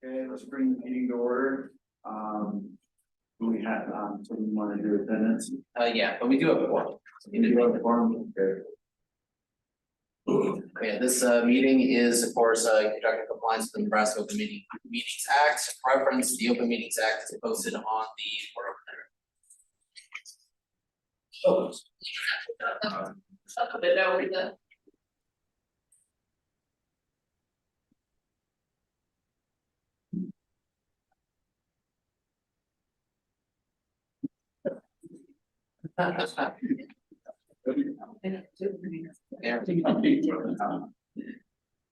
Okay, let's bring the meeting to order. We have, so we want to do attendance. Yeah, but we do have a quorum. So we You need to have make a forum? Okay. Okay, this meeting is, of course, conducting compliance with the Nebraska Open Meetings Act. Reference, the Open Meetings Act is posted on the board of A bit over the. There.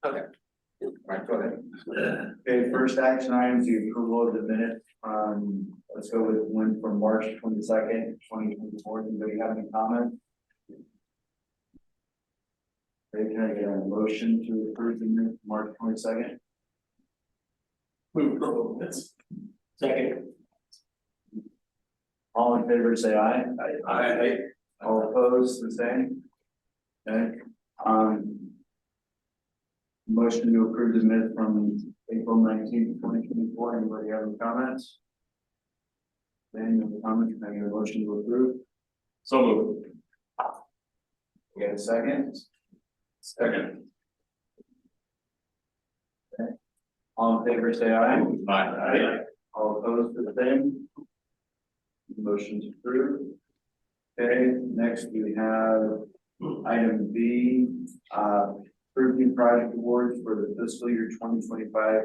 Okay. Right, go ahead. Okay, first action item is the approval of the minute. Let's go with one from March 22nd, 2024. Anybody have any comments? Okay, can I get a motion to approve the minute, March 22nd? Move approval. Second. All in favor, say aye. Aye. All opposed, the same? Okay, motion to approve the minute from April 19th, 2024. Anybody have any comments? Any comments? Can I get a motion to approve? So moved. We get a second? Second. All in favor, say aye. Aye. All opposed, the same? Motion's approved. Okay, next we have item B, approving project awards for the fiscal year 2025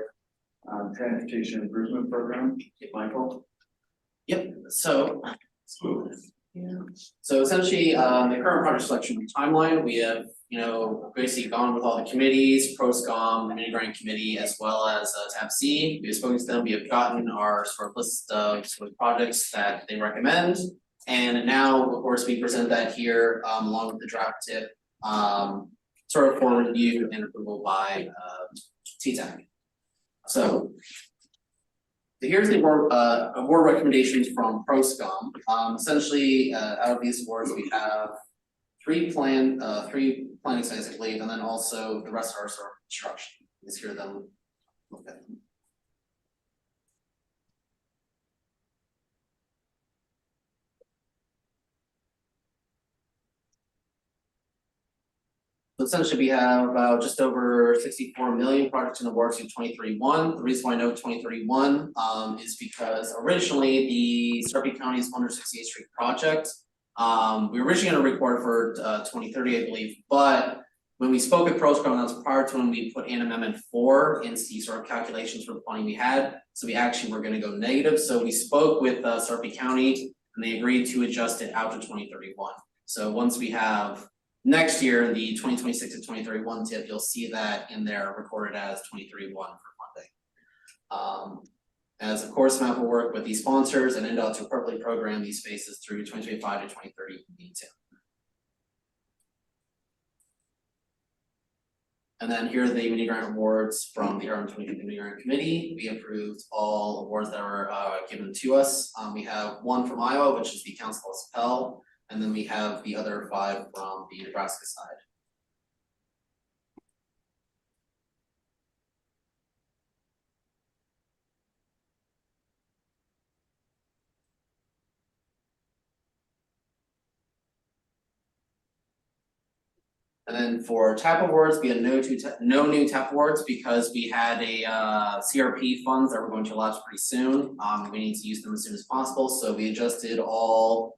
transportation improvement program. Michael? Yep, so. So essentially, the current project selection timeline, we have, basically gone with all the committees, ProSCOM, the mini grant committee, as well as TAC. We have spoken to them, we have gotten our sort of list of sort of projects that they recommend. And now, of course, we present that here along with the draft tip, sort of for review and approval by TTAC. So here's the award recommendations from ProSCOM. Essentially, out of these awards, we have three planning sites, I believe, and then also the rest are sort of construction. Let's hear them. Okay. So essentially, we have about just over 64 million projects in awards to 2031. The reason why I know 2031 is because originally the Sarpy County's 168th Street project, we were originally going to record for 2030, I believe, but when we spoke with ProSCOM, that was prior to when we put in Amendment 4 into the sort of calculations for the funding we had. So we actually were going to go negative. So we spoke with Sarpy County and they agreed to adjust it out to 2031. So once we have next year, the 2026 to 2031 tip, you'll see that in there recorded as 2031 for funding. As of course, MAPA will work with these sponsors and NDOT to appropriately program these spaces through 2025 to 2030 tip. And then here are the mini grant awards from the RM20 Mini Grant Committee. We approved all awards that were given to us. We have one from Iowa, which is the Council of Pell. And then we have the other 5 from the Nebraska side. And then for TAP awards, we had no new TAP awards because we had a CRP funds that we're going to launch pretty soon. We need to use them as soon as possible. So we adjusted all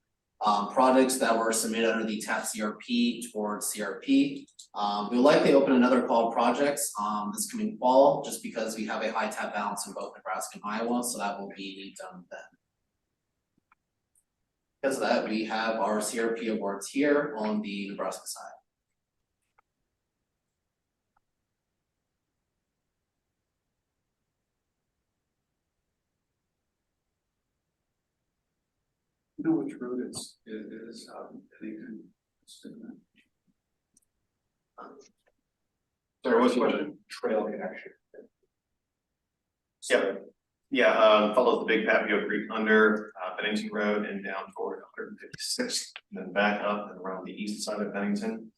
projects that were submitted under the TAP CRP towards CRP. We'll likely open another call projects this coming fall, just because we have a high TAP balance in both Nebraska and Iowa, so that will be done then. Because of that, we have our CRP awards here on the Nebraska side. You know which road it is There was one trail connection. Follows the Big Papio Creek under Bennington Road and down toward 156th, and then back up and around the east side of Bennington.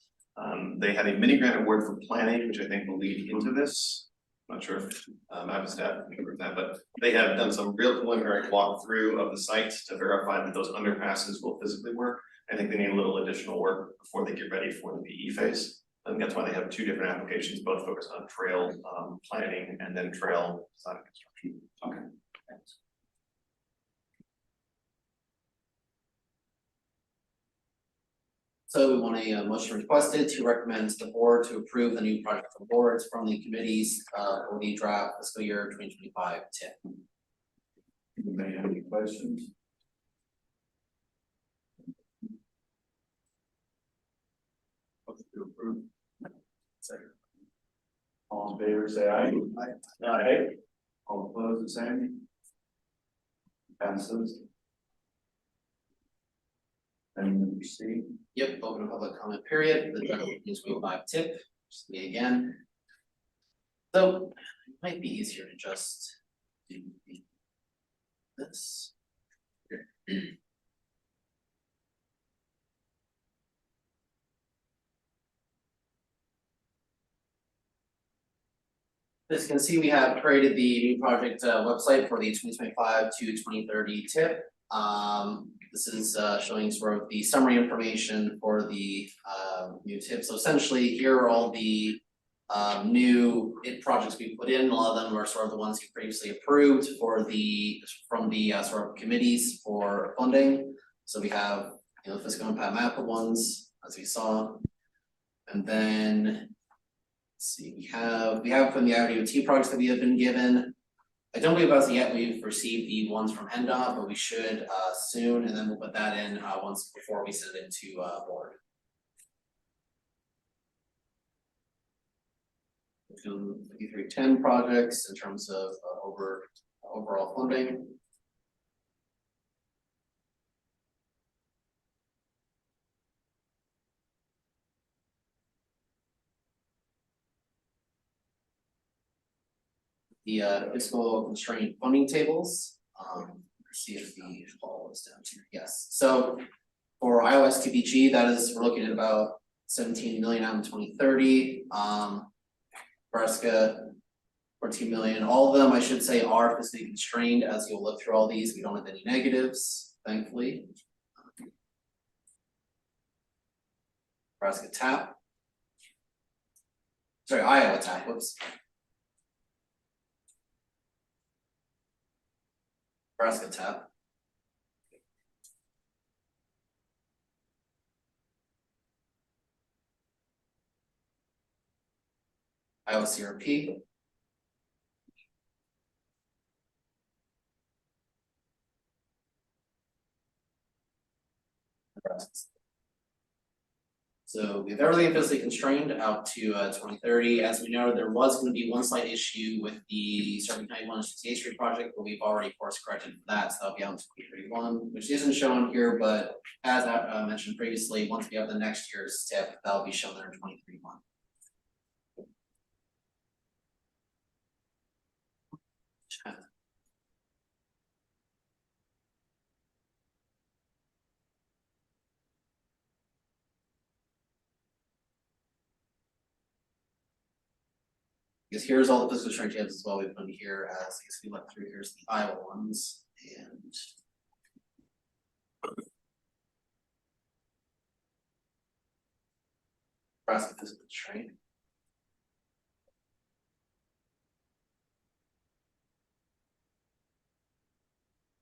They had a mini grant award for planning, which I think will lead into this. Not sure if MAPA staff can remember that, but they have done some real preliminary walkthrough of the site to verify that those underpasses will physically work. I think they need a little additional work before they get ready for the PE phase. I think that's why they have two different applications, both focused on trail planning and then trail design and construction. Okay, thanks. So we want a motion requested to recommend to the board to approve the new project awards from the committees for the draft fiscal year 2025 TIP. Anybody have any questions? Motion to approve. Second. All in favor, say aye. Aye. Aye. All opposed, the same. Passes. And number C. Yep, open a public comment period for the draft news week 5 TIP, just me again. So it might be easier to just do this. As you can see, we have created the new project website for the 2025 to 2030 TIP. This is showing sort of the summary information for the new TIP. So essentially, here are all the new projects we put in. A lot of them are sort of the ones you previously approved for from the sort of committees for funding. So we have, you know, fiscal impact MAPA ones, as we saw, and then. See, we have from the IOT projects that we have been given. I don't believe as yet we've received the ones from NDOT, but we should soon, and then we'll put that in once before we send it to board. 5310 projects in terms of overall funding. The fiscal constraint funding tables. See if the ball is down here. Yes. So for iOS TPG, that is, we're looking at about 17 million out in 2030. Nebraska, 14 million. All of them, I should say, are fiscally constrained. As you'll look through all these, we don't have any negatives, thankfully. Nebraska TAP. Sorry, Iowa TAP. Whoops. Nebraska TAP. Iowa CRP. So we have everything physically constrained out to 2030. As we know, there was going to be one slight issue with the Starting County 168th Street project, but we've already course corrected for that. So that'll be out in 2031, which isn't shown here, but as I mentioned previously, once we have the next year's TIP, that'll be shown there in 2031. Because here's all the physical strength tabs as well. We've done here as I guess we went through. Here's the Iowa ones and Nebraska physical strength.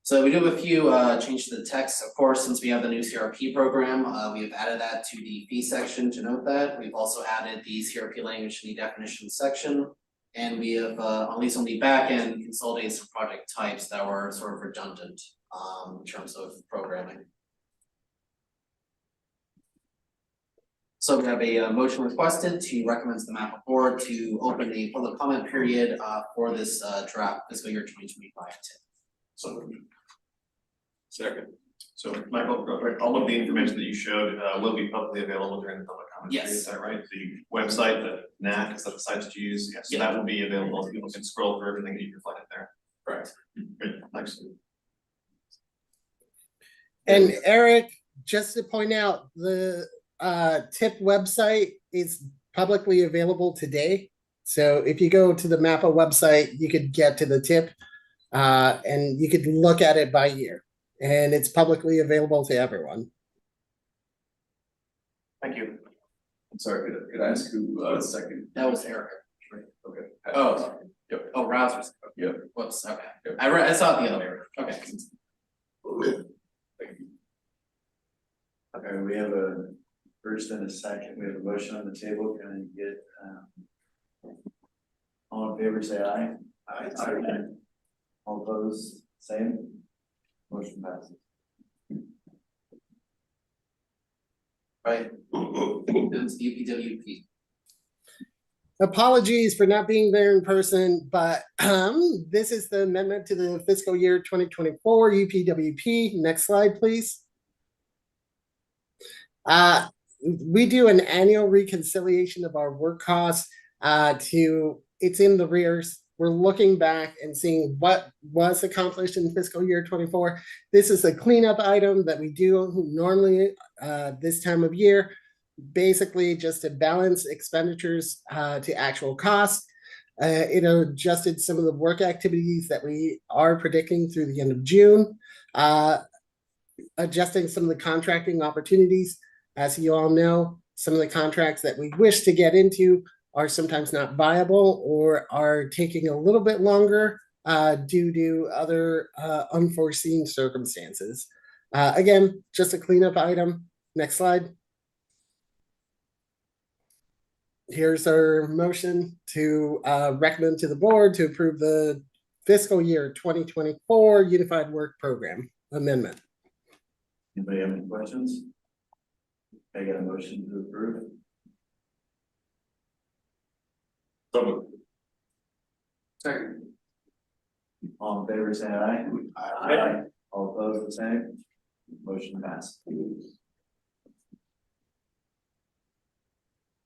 So we do have a few changes to the text. Of course, since we have the new CRP program, we have added that to the fee section to note that. We've also added the CRP language in the definition section. And we have, at least on the back end, consolidated some project types that were sort of redundant in terms of programming. So we have a motion requested to recommend to the MAPA board to open the public comment period for this draft fiscal year 2025 TIP. So second. So Michael, all of the information that you showed will be publicly available during the public comment period, is that right? The website, the NAC, is that the site that you use? Yes, so that will be available. People can scroll through everything that you reflected there. Correct. Great, thanks. And Eric, just to point out, the TIP website is publicly available today. So if you go to the MAPA website, you could get to the tip and you could look at it by year. And it's publicly available to everyone. Thank you. I'm sorry, could I ask who, second? That was Eric. Okay. Oh. Yep. Oh, Rousers. Yep. Whoops, okay. Yep. I saw it the other way. Okay. Thank you. Okay, we have a first and a second, we have a motion on the table, can I get, all in favor, say aye. Aye. All opposed, same. Motion passes. Right. It's UPWP. Apologies for not being there in person, but this is the amendment to the fiscal year 2024 UPWP. Next slide, please. We do an annual reconciliation of our work costs it's in the rears. We're looking back and seeing what was accomplished in fiscal year 24. This is a cleanup item that we do normally this time of year, basically just to balance expenditures to actual costs. It adjusted some of the work activities that we are predicting through the end of June, adjusting some of the contracting opportunities. As you all know, some of the contracts that we wish to get into are sometimes not viable or are taking a little bit longer due to other unforeseen circumstances. Again, just a cleanup item. Next slide. Here's our motion to recommend to the board to approve the fiscal year 2024 Unified Work Program Amendment. Anybody have any questions? I get a motion to approve. Second. All in favor, say aye. Aye. All opposed, the same. Motion passed.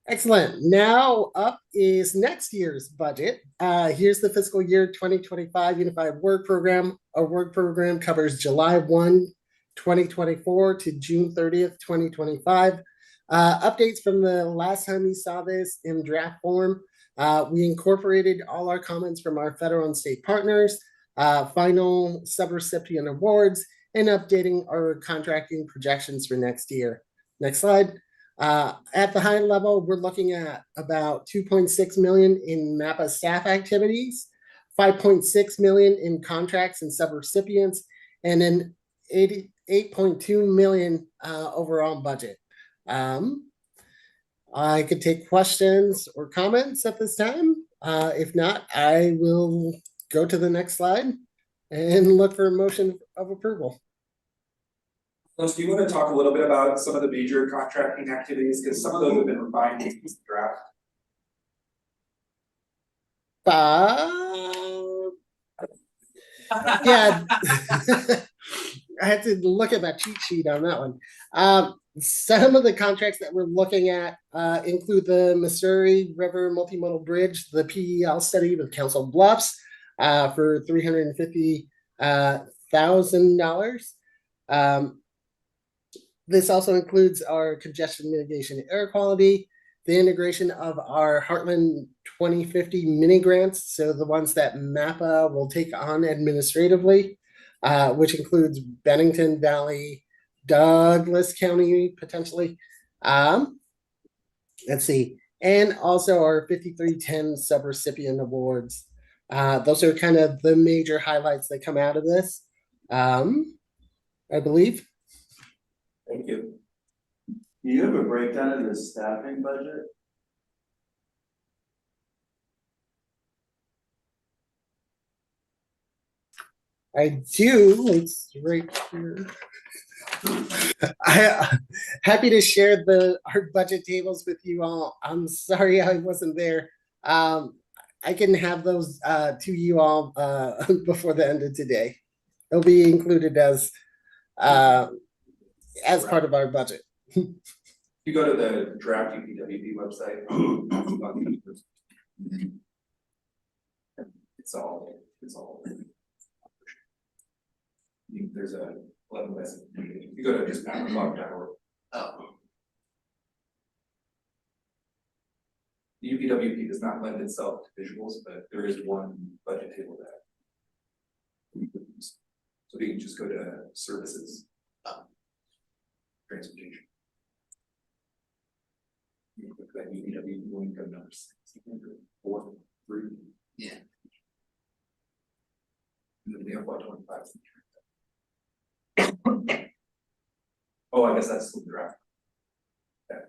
Excellent. Now up is next year's budget. Here's the fiscal year 2025 Unified Work Program. Our work program covers July 1, 2024 to June 30th, 2025. Updates from the last time you saw this in draft form. We incorporated all our comments from our federal and state partners, final subrecipient awards, and updating our contracting projections for next year. Next slide. At the high level, we're looking at about 2.6 million in MAPA staff activities, 5.6 million in contracts and subrecipients, and an 8.2 million overall budget. I could take questions or comments at this time. If not, I will go to the next slide and look for a motion of approval. Do you want to talk a little bit about some of the major contracting activities? Because some of those have been refined in the draft. Yeah. I had to look at that cheat sheet on that one. Some of the contracts that we're looking at include the Missouri River Multimodal Bridge, the PEL study with Council Bluffs for $350,000. This also includes our congestion mitigation and air quality, the integration of our Heartland 2050 mini grants, so the ones that MAPA will take on administratively, which includes Bennington Valley, Douglas County, potentially. Let's see. And also our 5310 subrecipient awards. Those are kind of the major highlights that come out of this, I believe. Thank you. Do you have a breakdown of the staffing budget? I do. It's right here. Happy to share our budget tables with you all. I'm sorry I wasn't there. I can have those to you all before the end of today. They'll be included as part of our budget. You go to the draft UPWP website. It's all. There's a 11 lesson. You go to just MAPA.org. Oh. The UPWP does not lend itself to visuals, but there is one budget table that we could use. So we can just go to services. Transportation. You click that UPWP link of number 643. Yeah. And then the FY25. Oh, I guess that's still the draft. Okay.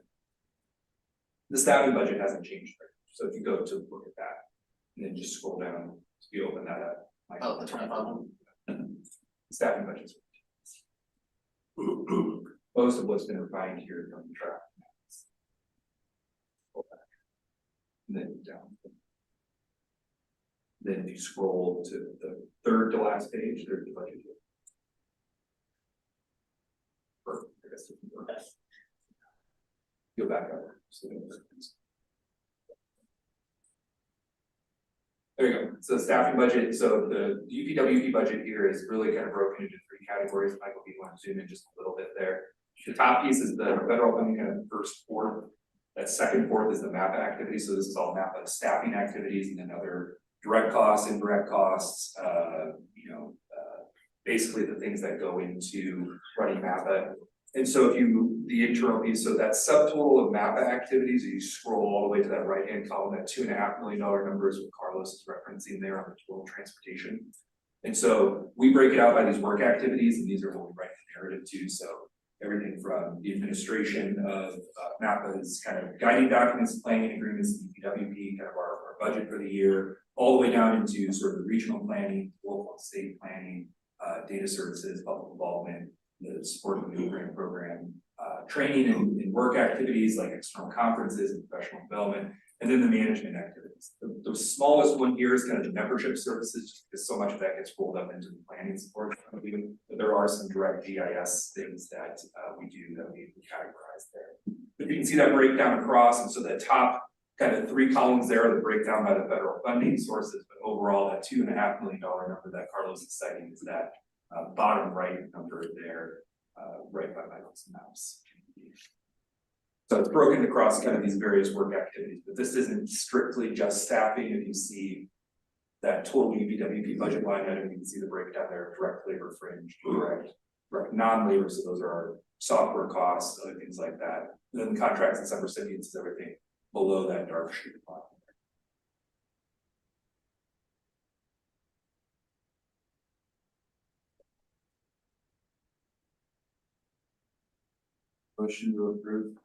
The staffing budget hasn't changed, right? So if you go to look at that, and then just scroll down, if you open that up. Oh, the 25 one. The staffing budgets. Most of what's been refined here from the draft. Go back. And then down. Then if you scroll to the third to last page, there's the budget. Perfect, I guess it can work. Go back up. So there you go. So the staffing budget, so the UPWP budget here is really kind of broken into three categories. Michael, if you want to zoom in just a little bit there. The top piece is the federal funding kind of first fourth. That second fourth is the MAPA activity. So this is all MAPA staffing activities and then other direct costs, indirect costs, basically the things that go into running MAPA. And so if you, the internal piece, so that subtotal of MAPA activities, you scroll all the way to that right-hand column, that $2.5 million number is what Carlos is referencing there on the total transportation. And so we break it out by these work activities, and these are what we write the narrative to. So everything from the administration of MAPA's kind of guiding documents, planning agreements, DPWP, kind of our budget for the year, all the way down into sort of the regional planning, local and state planning, data services, public involvement, the supporting the new grant program, training and work activities like external conferences and professional development, and then the management activities. The smallest one here is kind of the membership services, because so much of that gets rolled up into the planning support. But there are some direct GIS things that we do that we categorize there. But you can see that breakdown across, and so the top kind of three columns there are the breakdown by the federal funding sources, but overall that $2.5 million number that Carlos is citing is that bottom right number there, right by Michael's mouse. So it's broken across kind of these various work activities, but this isn't strictly just staffing. If you see that total UPWP budget line item, you can see the breakdown there, direct labor, fringe, direct non-labor, so those are our software costs, other things like that. And then the contracts and subrecipient is everything below that dark shaded line. Motion to approve.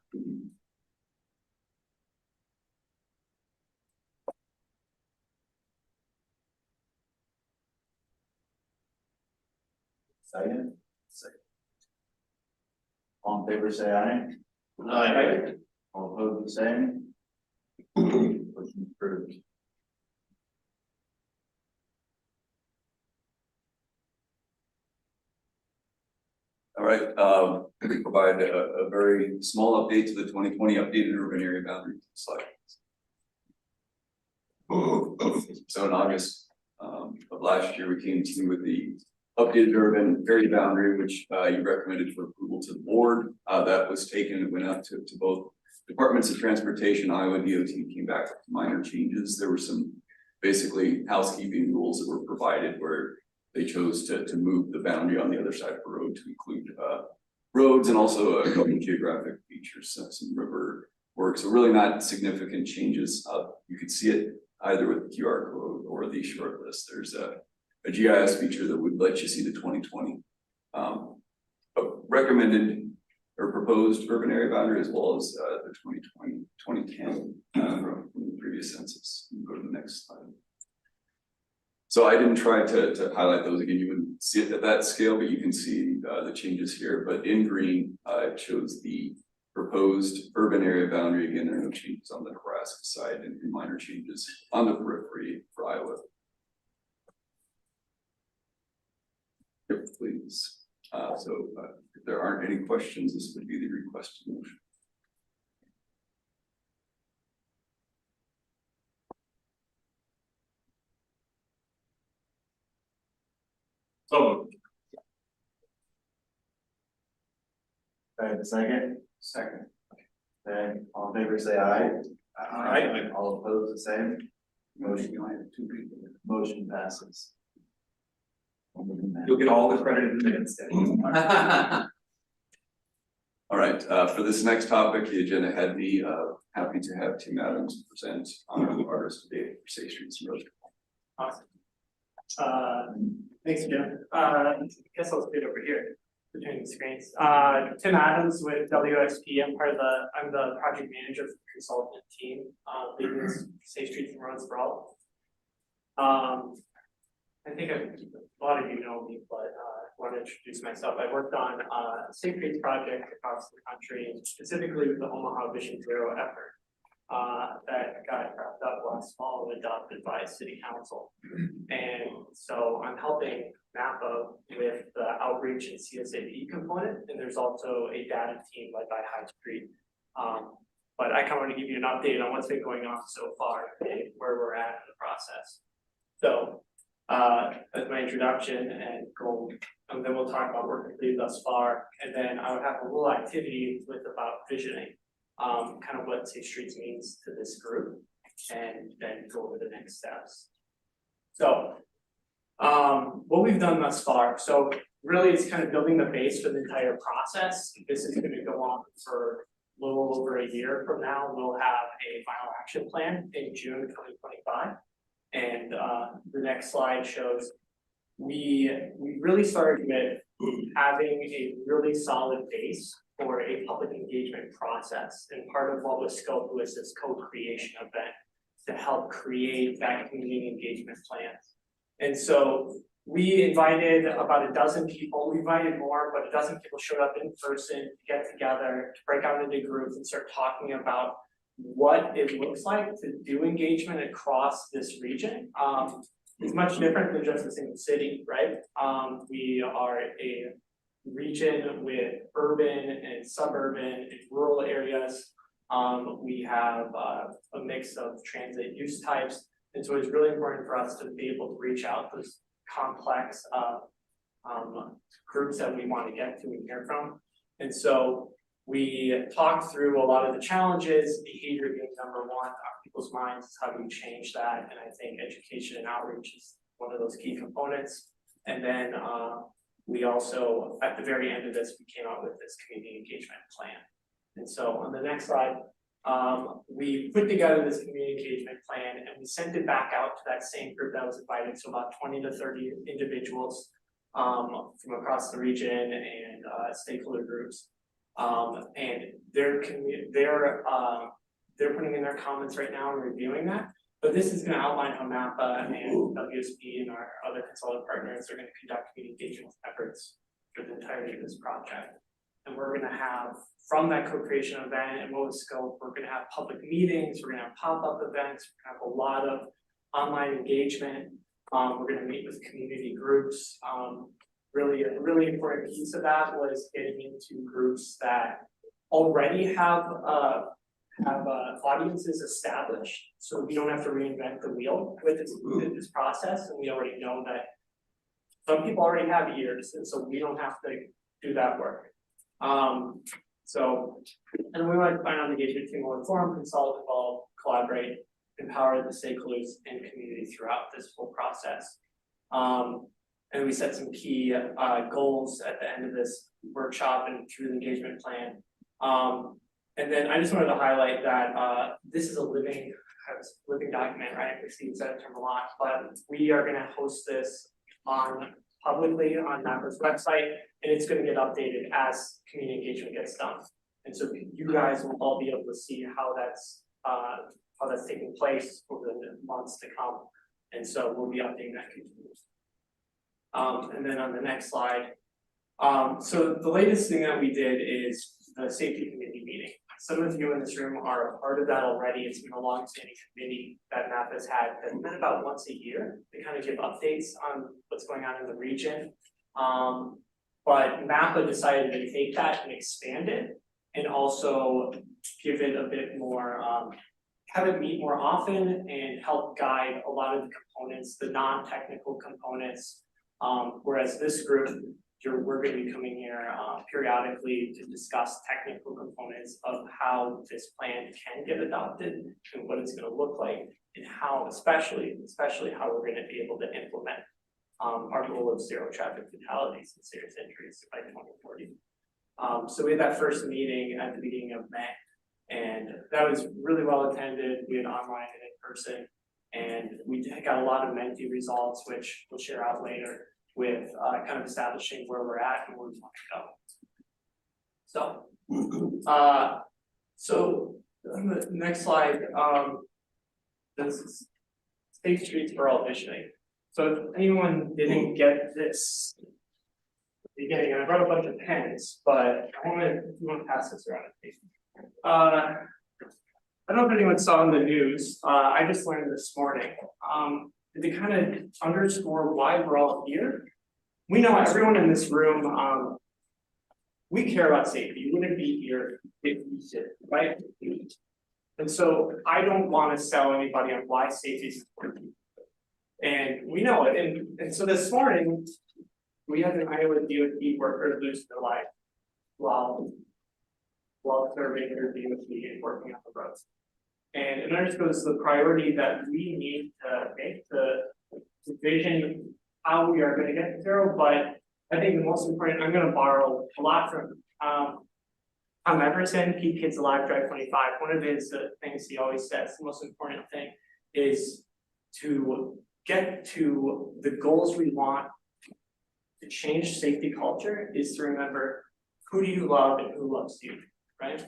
Second. All in favor, say aye. Aye. All opposed, the same. Motion approved. All right, we provide a very small update to the 2020 updated urban area boundary slide. So in August of last year, we came to you with the updated urban area boundary, which you recommended for approval to the board. That was taken and went out to both departments of transportation. Iowa DOT came back with minor changes. There were some basically housekeeping rules that were provided where they chose to move the boundary on the other side of the road to include roads and also a couple of geographic features, some river work. So really not significant changes. You could see it either with the QR code or the short list. There's a GIS feature that would let you see the 2020 recommended or proposed urban area boundary, as well as the 2010 from the previous census. Go to the next slide. So I didn't try to highlight those again. You wouldn't see it at that scale, but you can see the changes here. But in green, it shows the proposed urban area boundary. Again, there are no changes on the Nebraska side and minor changes on the periphery for Iowa. Yep, please. If there aren't any questions, this would be the requested motion. So I have a second. Second. Then all in favor, say aye. Aye. All opposed, the same. Motion, you only have two people. Motion passes. You'll get all the credit in the minutes then. All right, for this next topic, the agenda had me, happy to have Tim Adams present on the artist data for State Streets and Roads. Awesome. Thanks, Jim. Guess I'll sit over here between the screens. Tim Adams with WSP. I'm the project manager for the consultant team, leading this Safe Streets and Roads for All. I think a lot of you know me, but I want to introduce myself. I worked on Safe Streets project across the country, specifically with the Omaha Vision Zero effort. That got wrapped up last fall and adopted by City Council. And so I'm helping MAPA with the outreach and CSAP component, and there's also a data team led by High Street. But I kind of want to give you an update on what's been going on so far and where we're at in the process. So that's my introduction and goal. And then we'll talk about work completed thus far. And then I would have a little activity with about visioning. Kind of what Safe Streets means to this group, and then go over the next steps. So, what we've done thus far, so really it's kind of building the base for the entire process. This is going to go on for a little over a year from now. We'll have a final action plan in June 2025. And the next slide shows we really started with having a really solid base for a public engagement process. And part of what was scoped was this co-creation event to help create that community engagement plan. And so we invited about a dozen people. We invited more, but a dozen people showed up in person to get together, to break out into groups and start talking about what it looks like to do engagement across this region. It's much different than just a single city, right? We are a region with urban and suburban and rural areas. We have a mix of transit use types. And so it's really important for us to be able to reach out to those complex groups that we want to get to and hear from. And so we talked through a lot of the challenges, behavior being number one on people's minds, how do we change that? And I think education and outreach is one of those key components. And then we also, at the very end of this, we came out with this community engagement plan. And so on the next slide, we put together this community engagement plan and we sent it back out to that same group that was invited, so about 20 to 30 individuals from across the region and stakeholder groups. And they're putting in their comments right now and reviewing that. But this is going to outline how MAPA and WSP and our other consultant partners are going to conduct community engagement efforts for the entirety of this project. And we're going to have, from that co-creation event and what was scope, we're going to have public meetings, we're going to have pop-up events, we're going to have a lot of online engagement. We're going to meet with community groups. Really, a really important piece of that was getting into groups that already have audiences established, so we don't have to reinvent the wheel with this process, and we already know that some people already have ears, and so we don't have to do that work. And we want to find out the engagement team will inform, consult, involve, collaborate, empower the stakeholders and community throughout this whole process. And we set some key goals at the end of this workshop and through the engagement plan. And then I just wanted to highlight that this is a living document, right? We see that term a lot, but we are going to host this publicly on MAPA's website, and it's going to get updated as community engagement gets done. And so you guys will all be able to see how that's taking place over the months to come. And so we'll be updating that continuously. And then on the next slide, so the latest thing that we did is the safety committee meeting. Some of you in this room are a part of that already. It's been a long-standing committee that MAPA has had that's been about once a year. They kind of give updates on what's going on in the region. But MAPA decided to take that and expand it and also give it a bit more, have it meet more often and help guide a lot of the components, the non-technical components. Whereas this group we're gonna be coming here periodically to discuss technical components of how this plan can get adopted and what it's gonna look like and how, especially how we're gonna be able to implement our goal of 0 traffic fatalities and serious injuries by 2040. So we had that first meeting at the beginning of May, and that was really well attended. We had online and in person, and we got a lot of Menti results, which we'll share out later, with kind of establishing where we're at and where we want to go. So on the next slide, this is State Streets for All Visioning. So if anyone didn't get this at the beginning, and I brought a bunch of pens, but I want to pass this around. I don't know if anyone saw in the news, I just learned this morning, to kind of underscore why we're all here. We know everyone in this room, we care about safety. You wouldn't be here if you did, right? And so I don't want to sell anybody on why safety is important. And we know it. And so this morning, we had an Iowa DOT worker lose their life while serving their DOT and working on the roads. And it underscores the priority that we need to make to vision how we are going to get to 0. But I think the most important, I'm going to borrow a lot from Tom Everson, Keep Kids Alive, Drive 25. One of his things he always says, the most important thing is to get to the goals we want to change safety culture is to remember who do you love and who loves you, right?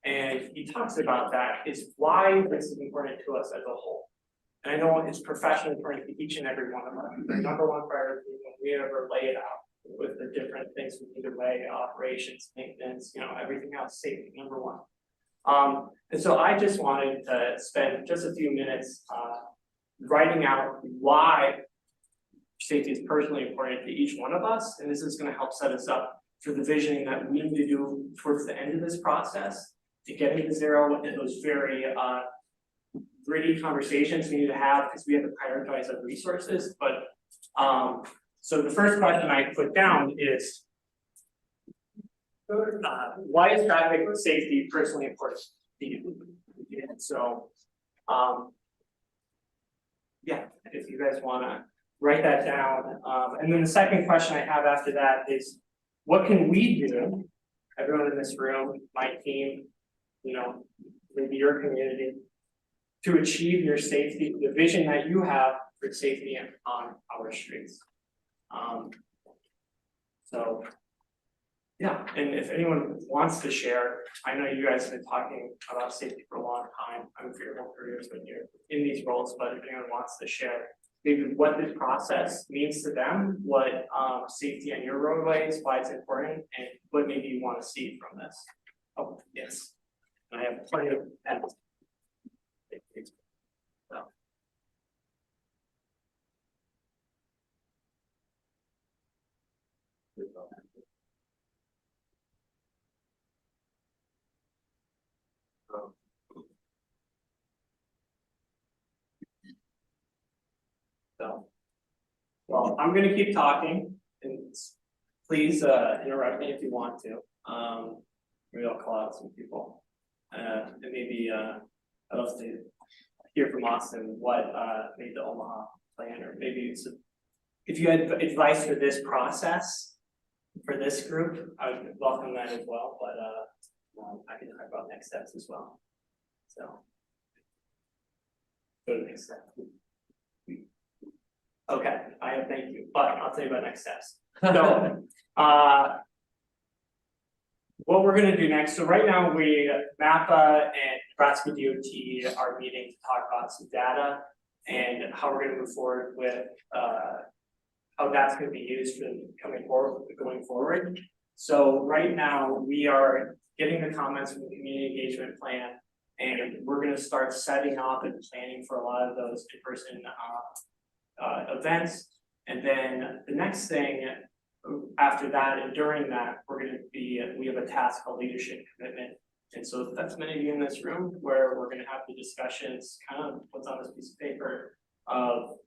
And he talks about that is why this is important to us as a whole. And I know it's professionally important to each and every one of us. The number one priority when we ever lay it out with the different things we need to weigh, operations, maintenance, everything else, safety, number one. And so I just wanted to spend just a few minutes writing out why safety is personally important to each one of us. And this is going to help set us up for the visioning that we need to do towards the end of this process to get into 0 and those very gritty conversations we need to have because we have to prioritize our resources. But so the first question I put down is why is traffic safety personally important to you? And so yeah, if you guys want to write that down. And then the second question I have after that is what can we do, everyone in this room, my team, maybe your community, to achieve your safety, the vision that you have for safety on our streets. So yeah, and if anyone wants to share, I know you guys have been talking about safety for a long time. I'm for your whole careers when you're in these roles, but if anyone wants to share maybe what this process means to them, what safety on your roadways, why it's important, and what maybe you want to see from this. Oh, yes. I have plenty of pens. So, well, I'm going to keep talking, and please interrupt me if you want to. Maybe I'll call out some people, and maybe I'd love to hear from Austin what made the Omaha plan, or maybe if you had advice for this process for this group, I would welcome that as well. But I can talk about next steps as well. So, go to the next step. Okay, thank you, but I'll tell you about next steps. So, what we're gonna do next, so right now MAPA and Nebraska DOT are meeting to talk about some data and how we're gonna move forward with how that's gonna be used for going forward. So right now we are getting the comments from the community engagement plan, and we're gonna start setting up and planning for a lot of those in-person events. And then the next thing after that and during that, we have a task called leadership commitment. And so that's many of you in this room where we're going to have the discussions, kind of what's on this piece of paper, of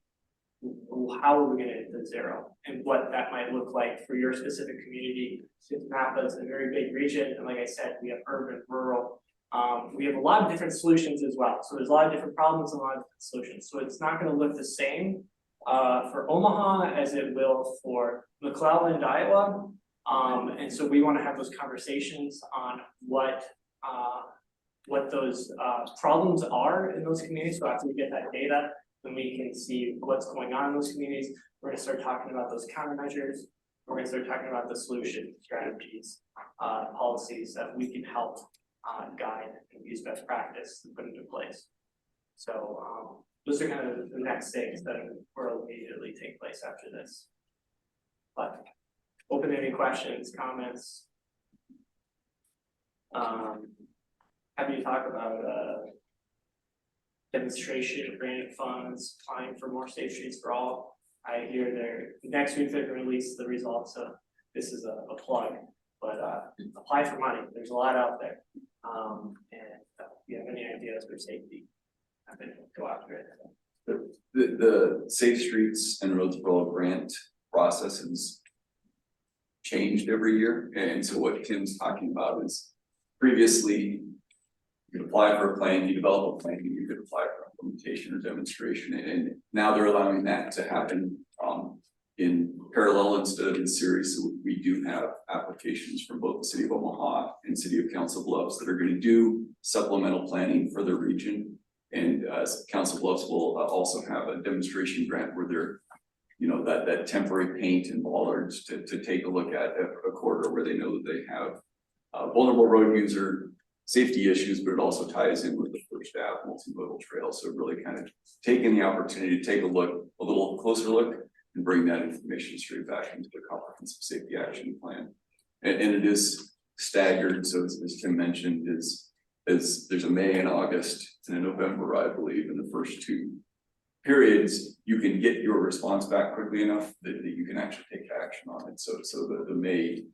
how are we gonna hit the zero and what that might look like for your specific community. Since MAPA is a very big region, and like I said, we have urban, rural. We have a lot of different solutions as well. So there's a lot of different problems and a lot of different solutions. So it's not gonna look the same for Omaha as it will for McClelland, Iowa. And so we wanna have those conversations on what those problems are in those communities. So after we get that data, then we can see what's going on in those communities. We're gonna start talking about those countermeasures. We're gonna start talking about the solution strategies, policies that we can help guide and use best practice and put into place. So those are kind of the next things that will immediately take place after this. But open any questions, comments. Happy to talk about demonstration, grant funds, applying for more safe streets for all. I hear next week they're gonna release the results, so this is a plug, but apply for money, there's a lot out there. And if you have any ideas for safety, I'm gonna go after it. The Safe Streets and Roads for All grant process has changed every year, and so what Tim's talking about is previously you could apply for a plan, you develop a plan, you could apply for implementation or demonstration, and now they're allowing that to happen in parallel instead of in series. So we do have applications from both the city of Omaha and city of Council Bluffs that are going to do supplemental planning for the region. And Council Bluffs will also have a demonstration grant where they're, you know, that temporary paint and bollards to take a look at a corridor where they know that they have vulnerable road user safety issues, but it also ties in with the First Ave multimodal trail. So really kind of taking the opportunity to take a little closer look and bring that information straight back into the comprehensive safety action plan. And it is staggered. So as Tim mentioned, is there's a May and August and a November, I believe, in the first two periods, you can get your response back quickly enough that you can actually take action on it. So the May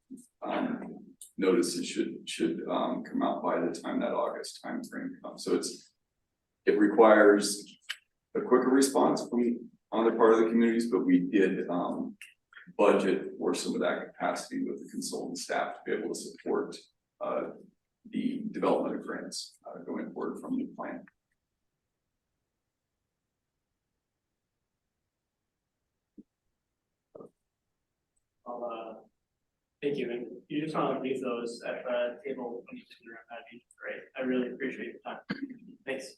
notices should come out by the time that August timeframe comes. So it requires a quicker response from on the part of the communities, but we did budget for some of that capacity with the consultant staff to be able to support the development of grants going forward from the plan. Thank you, and you just want to leave those at the table when you sit around, that'd be great. I really appreciate your time. Thanks.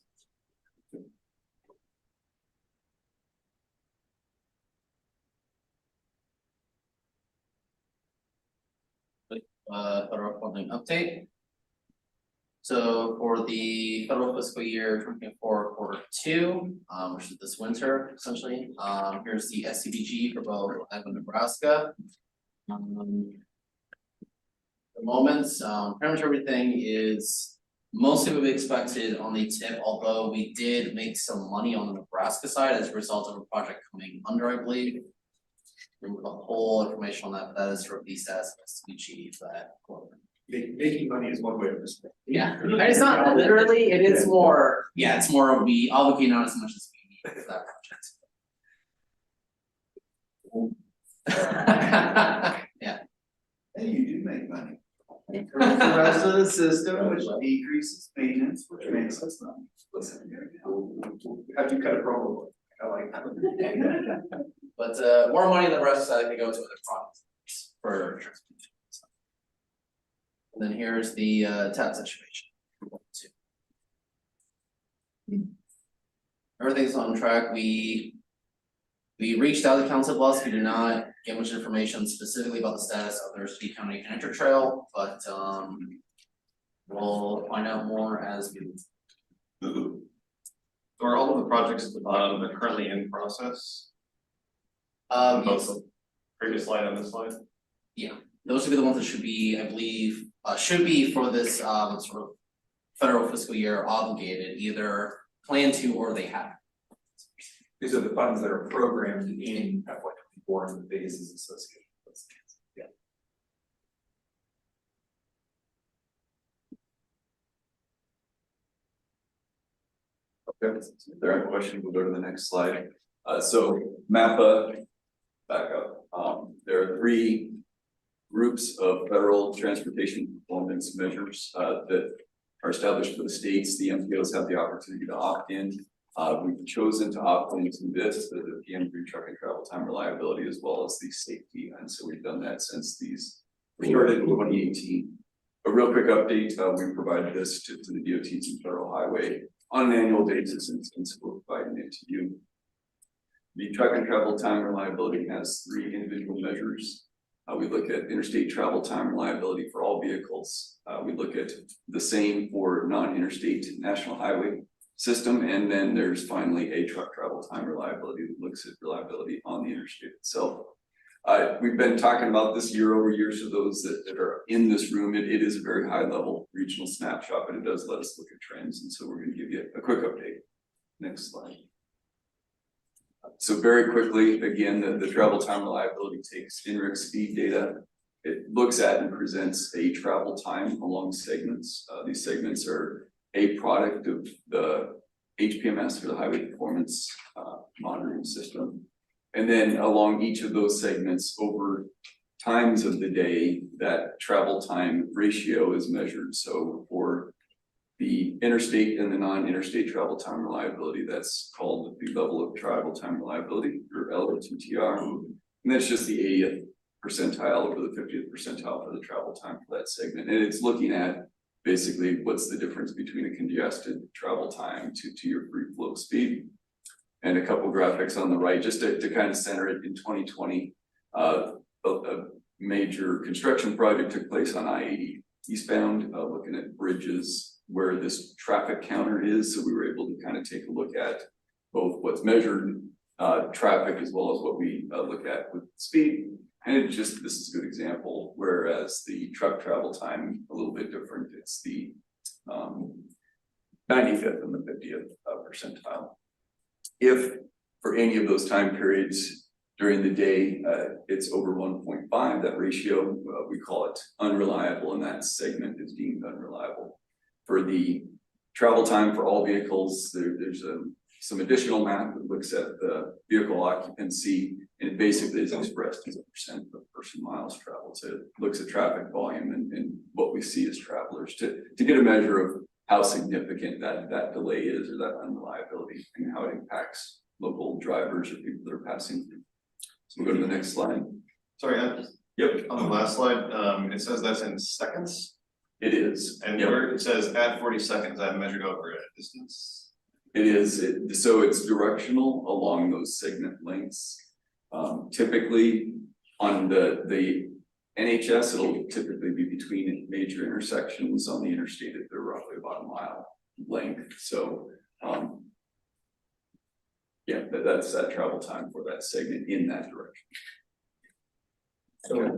Federal funding update. So for the federal fiscal year 2024 quarter 2, which is this winter essentially, here's the SCBG for both Iowa and Nebraska. The moment, pretty much everything is mostly what we expected on the tip, although we did make some money on the Nebraska side as a result of a project coming under, I believe. The whole information on that, but that is released as SCBG for that quarter. Making money is one way of this. Yeah, it's not literally, it is more, yeah, it's more we obviously not as much as we need for that project. Yeah. Hey, you do make money. Improves the rest of the system, which decreases maintenance, which makes us money. Listen, have you cut a promo? I like that. But more money than the rest side can go to other products for transportation. And then here's the TAP situation. Everything's on track. We reached out to Council Bluffs. We did not get much information specifically about the status of their Speed County Connector Trail, but we'll find out more as we move. So are all of the projects at the bottom that are currently in process? Yes. Both the previous slide and this slide? Yeah, those would be the ones that should be, I believe, should be for this sort of federal fiscal year obligated, either plan to or they have. These are the funds that are programmed in FY24 and the phases associated with this. Yeah. Okay, if there are questions, we'll go to the next slide. So MAPA, back up, there are 3 groups of federal transportation performance measures that are established for the states. The MPOs have the opportunity to opt in. We've chosen to opt into this, the PM3 truck and travel time reliability, as well as the safety. And so we've done that since these started in 2018. A real quick update, we provided this to the DOTs and Federal Highway on an annual basis, and so we're providing it to you. The truck and travel time reliability has 3 individual measures. We look at interstate travel time reliability for all vehicles. We look at the same for non-interstate national highway system, and then there's finally a truck travel time reliability that looks at reliability on the interstate itself. We've been talking about this year over year, so those that are in this room, it is a very high level regional snapshot, but it does let us look at trends, and so we're going to give you a quick update. Next slide. So very quickly, again, the travel time reliability takes INRIC speed data. It looks at and presents a travel time along segments. These segments are a product of the HPMS, or the Highway Performance Monitoring System. And then along each of those segments over times of the day, that travel time ratio is measured. So for the interstate and the non-interstate travel time reliability, that's called the level of travel time reliability, or LOTTR. And that's just the 80th percentile over the 50th percentile for the travel time for that segment. And it's looking at basically what's the difference between a congested travel time to your free flow speed. And a couple graphics on the right, just to kind of center it. In 2020, a major construction project took place on I-80 eastbound, looking at bridges where this traffic counter is. So we were able to kind of take a look at both what's measured traffic as well as what we look at with speed. And it just, this is a good example, whereas the truck travel time, a little bit different. It's the 95th and the 50th percentile. If for any of those time periods during the day, it's over 1.5, that ratio, we call it unreliable, and that segment is deemed unreliable. For the travel time for all vehicles, there's some additional math that looks at the vehicle occupancy, and it basically is expressed as a percent of person miles traveled. So it looks at traffic volume and what we see as travelers to get a measure of how significant that delay is, or that unreliability, and how it impacts local drivers or people that are passing through. So we'll go to the next slide. Sorry, Yep. on the last slide, it says that's in seconds. It is. And Yep. where it says at 40 seconds, I've measured over a distance. It is. So it's directional along those segment lengths. Typically on the NHS, it'll typically be between major intersections. On the interstate, they're roughly about a mile length. So yeah, that's that travel time for that segment in that direction. So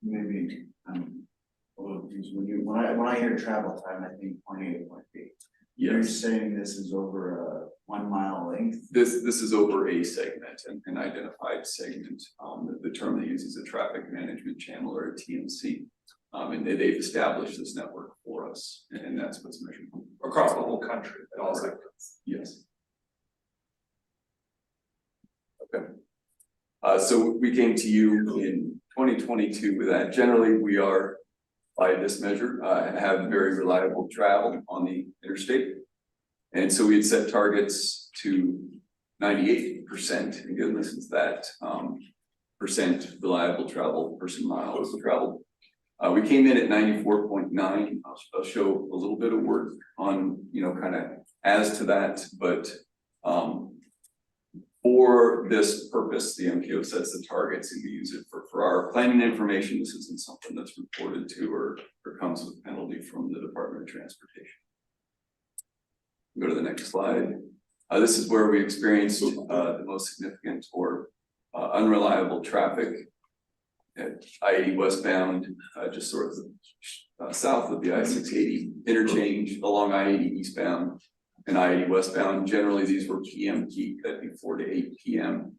maybe, when I hear travel time, I think 28.8. You're Yes, saying this is over a 1 mile length? this is over a segment, an identified segment. The term they use is a traffic management channel, or a TMC. And they've established this network for us, and that's what's measured Across the whole country, at all segments. Yes. Okay. So we came to you in 2022 with that. Generally, we are, by this measure, have very reliable travel on the interstate. And so we had set targets to 98%. Again, this is that percent reliable travel, person miles traveled. We came in at 94.9. I'll show a little bit of work on, kind of as to that, but for this purpose, the MPO sets the targets, and we use it for our planning information. This isn't something that's reported to or comes with penalty from the Department of Transportation. Go to the next slide. This is where we experienced the most significant or unreliable traffic at I-80 westbound, just sort of south of the I-680 interchange, along I-80 eastbound and I-80 westbound. Generally, these were PM peak, that'd be 4 to 8 PM.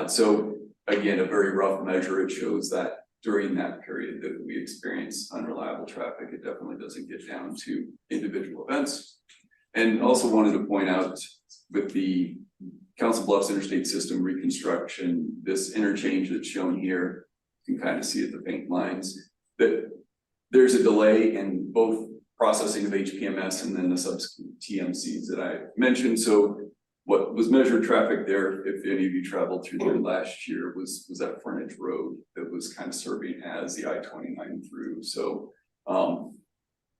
So again, a very rough measure. It shows that during that period that we experience unreliable traffic, it definitely doesn't get down to individual events. And also wanted to point out with the Council Bluffs Interstate System reconstruction, this interchange that's shown here, you can kind of see it, the paint lines, that there's a delay in both processing of HPMS and then the subsequent TMCs that I mentioned. So what was measured traffic there, if any of you traveled through there last year, was that frontage road that was kind of serving as the I-29 through. So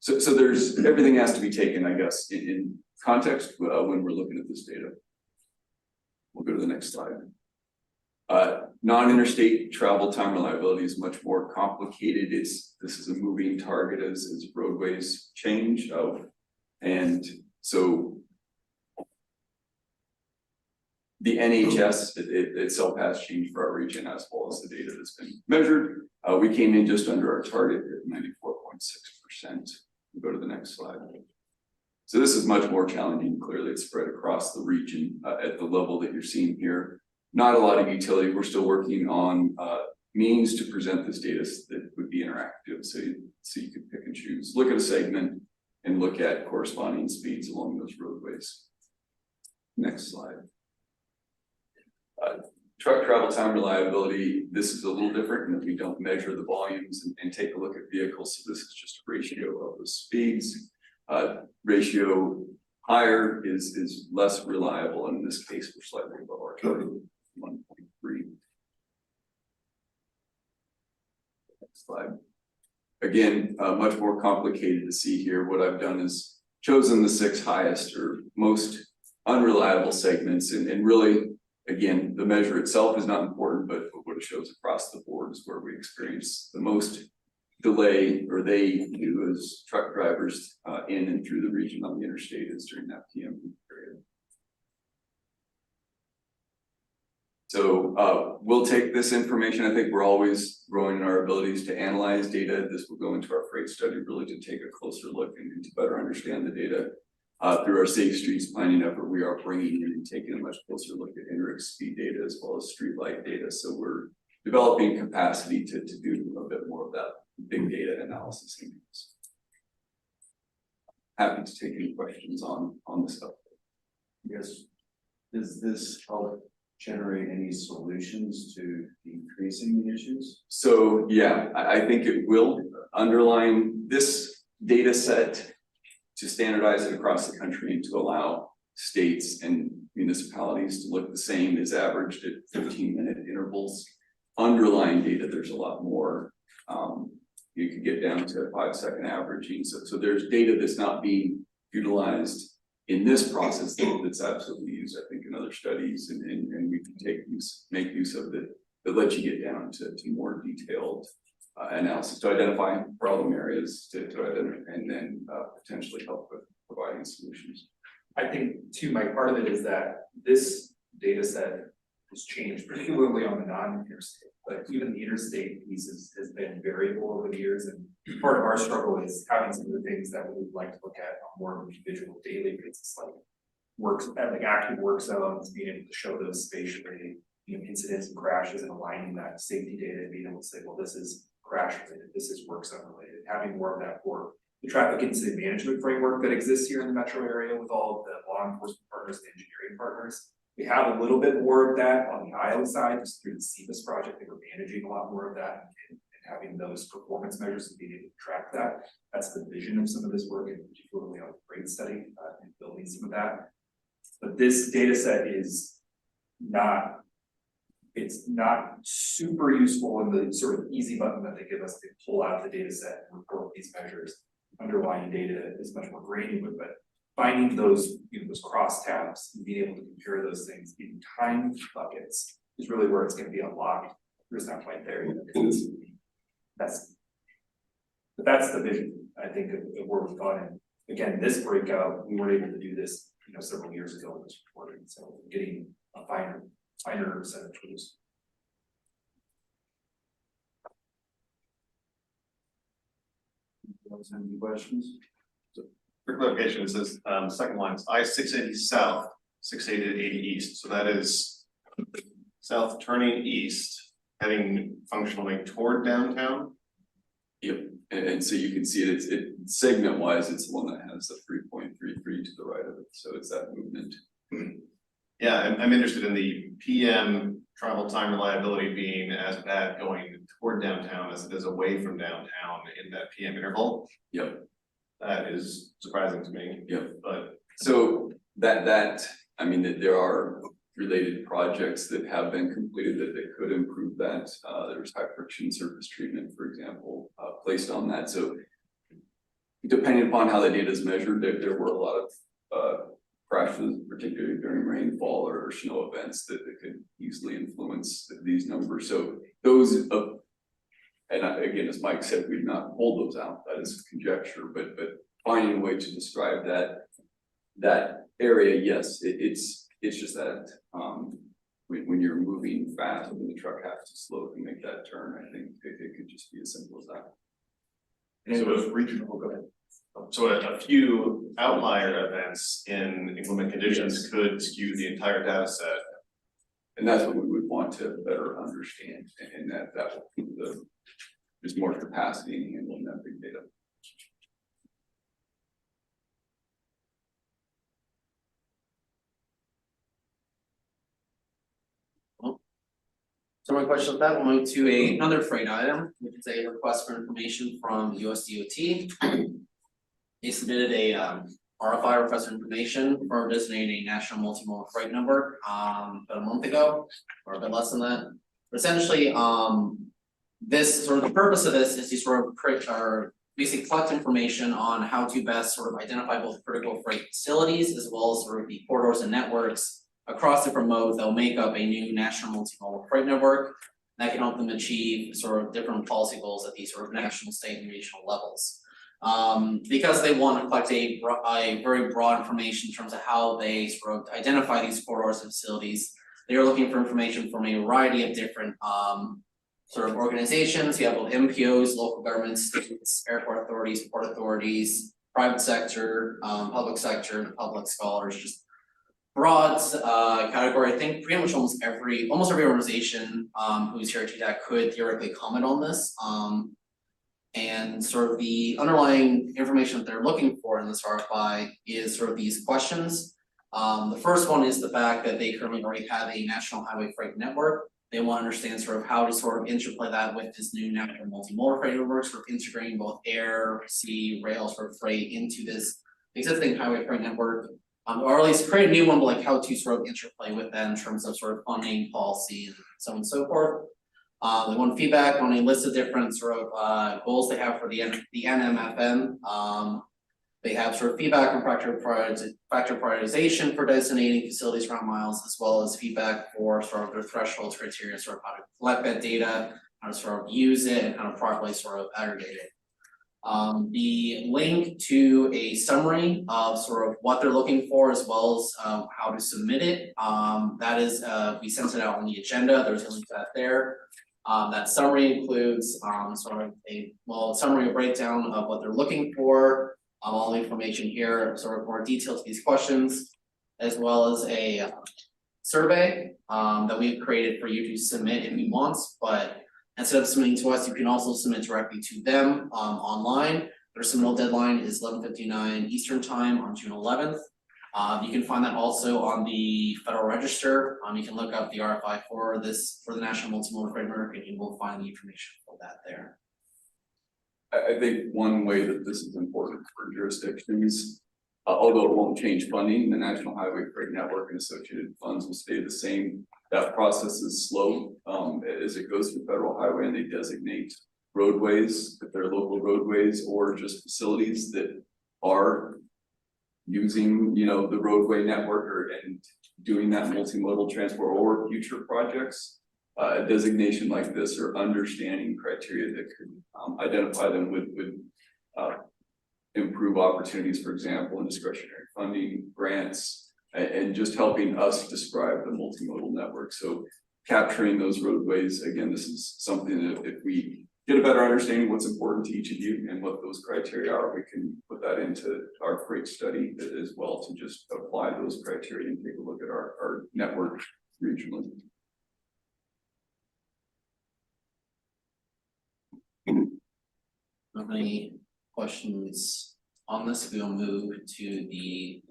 so there's, everything has to be taken, I guess, in context when we're looking at this data. We'll go to the next slide. Non-interstate travel time reliability is much more complicated. This is a moving target as roadways change. And so the NHS itself has changed for our region as well as the data that's been measured. We came in just under our target at 94.6%. We'll go to the next slide. So this is much more challenging. Clearly, it's spread across the region at the level that you're seeing here. Not a lot of utility. We're still working on means to present this data that would be interactive. So you could pick and choose, look at a segment and look at corresponding speeds along those roadways. Next slide. Truck travel time reliability. This is a little different in that we don't measure the volumes and take a look at vehicles. So this is just a ratio of the speeds. Ratio higher is less reliable, and in this case, we're slightly above our target, 1.3. Next slide. Again, much more complicated to see here. What I've done is chosen the 6 highest or most unreliable segments, and really, again, the measure itself is not important, but what it shows across the board is where we experience the most delay, or they do as truck drivers in and through the region on the interstate is during that PM period. So we'll take this information. I think we're always growing in our abilities to analyze data. This will go into our freight study really to take a closer look and to better understand the data. Through our Safe Streets planning effort, we are bringing in and taking a much closer look at inter speed data as well as street light data. So we're developing capacity to do a bit more of that big data analysis. Happy to take any questions on this stuff. Yes. Does this help generate any solutions to decreasing the issues? So yeah, I think it will. Underline this data set to standardize it across the country and to allow states and municipalities to look the same is averaged at 15-minute intervals. Underlying data, there's a lot more. You could get down to 5-second averaging. So there's data that's not being utilized in this process that's absolutely used, I think, in other studies, and we can make use of it that lets you get down to more detailed analysis to identify problem areas to identify and then potentially help with providing solutions. I think too, Mike, part of it is that this data set has changed, particularly on the non-interstate, but even the interstate pieces has been variable over the years. And part of our struggle is having some of the things that we would like to look at on more of an individual daily basis, like active work zones, being able to show those spatially, incidents and crashes, and aligning that safety data and being able to say, well, this is crash related, this is work zone related, having more of that for the traffic incident management framework that exists here in the metro area with all of the law enforcement partners and engineering partners. We have a little bit more of that on the Iowa side, just through the CBIS project, that we're managing a lot more of that and having those performance measures and being able to track that. That's the vision of some of this work, and particularly on the freight study and building some of that. But this data set is not, it's not super useful in the sort of easy button that they give us to pull out the data set and report these measures. Underlying data is much more granular, but finding those, those cross tabs and being able to compare those things in time buckets is really where it's going to be unlocked. We're just not quite there yet. That's the vision, I think, of where we've gone. And again, this breakout, we weren't able to do this, several years ago in this reporting. So getting a finer set of tools. Any questions? For clarification, it says, second line is I-680 south, 680 east. So that is south turning east, heading functionally toward downtown. Yep, and so you can see it segment wise, it's the one that has the 3.33 to the right of it. So it's that movement. Yeah, I'm interested in the PM travel time reliability being as bad going toward downtown as it is away from downtown in that PM interval. Yep. That is surprising to me. Yep. But So that, I mean, that there are related projects that have been completed that could improve that. There's high friction surface treatment, for example, placed on that. So depending upon how the data is measured, there were a lot of crashes, particularly during rainfall or snow events that could easily influence these numbers. So those, again, as Mike said, we've not pulled those out. That is conjecture, but finding a way to describe that area, yes, it's just that when you're moving fast and the truck has to slow to make that turn, I think it could just be as simple as that. so it was regional, go ahead. So a few outlier events in inclement conditions could skew the entire data set. And that's what we would want to better understand, and that will keep there's more capacity in handling that big data. So my question with that, we'll move to another freight item, which is a request for information from USDOT. They submitted a RFI, request for information for designating a national multimodal freight number about a month ago, or a bit less than that. But essentially, this sort of the purpose of this is to sort of create or basically collect information on how to best sort of identify both critical freight facilities as well as sort of the corridors and networks across different modes that will make up a new national multimodal freight network that can help them achieve sort of different policy goals at these sort of national, state, and regional levels. Because they want to collect a very broad information in terms of how they sort of identify these corridors and facilities, they are looking for information from a variety of different sort of organizations. You have both MPOs, local governments, states, airport authorities, port authorities, private sector, public sector, public scholars, just broad category. I think pretty much almost every organization who's here at TTAC could theoretically comment on this. And sort of the underlying information that they're looking for in this RFI is sort of these questions. The first one is the fact that they currently already have a national highway freight network. They want to understand sort of how to sort of interplay that with this new national multimodal freight network, sort of integrating both air, sea, rail sort of freight into this existing highway freight network. Or at least create a new one, but like how to sort of interplay with that in terms of sort of funding, policy, and so on and so forth. They want feedback on a list of different sort of goals they have for the NMFN. They have sort of feedback on factor prioritization for designating facilities around miles, as well as feedback for sort of their thresholds criteria, sort of how to collect that data, how to sort of use it, and how to properly sort of aggregate it. The link to a summary of sort of what they're looking for, as well as how to submit it. That is, we sent it out on the agenda. There's a link to that there. That summary includes sort of a summary or breakdown of what they're looking for, all the information here, sort of more detail to these questions, as well as a survey that we've created for you to submit if you want, but instead of submitting to us, you can also submit directly to them online. Their submittal deadline is 11:59 Eastern time on June 11th. You can find that also on the Federal Register. You can look up the RFI for the National Multimodal Freight Network, and you will find the information for that there. I think one way that this is important for jurisdictions, although it won't change funding, the National Highway Freight Network and associated funds will stay the same. That process is slow as it goes through federal highway, and they designate roadways, if they're local roadways, or just facilities that are using, the roadway network and doing that multimodal transport or future projects. A designation like this or understanding criteria that could identify them would improve opportunities, for example, in discretionary funding, grants, and just helping us describe the multimodal network. So capturing those roadways, again, this is something that if we get a better understanding of what's important to each of you and what those criteria are, we can put that into our freight study as well to just apply those criteria and take a look at our network regionally. Have any questions on this? We will move to the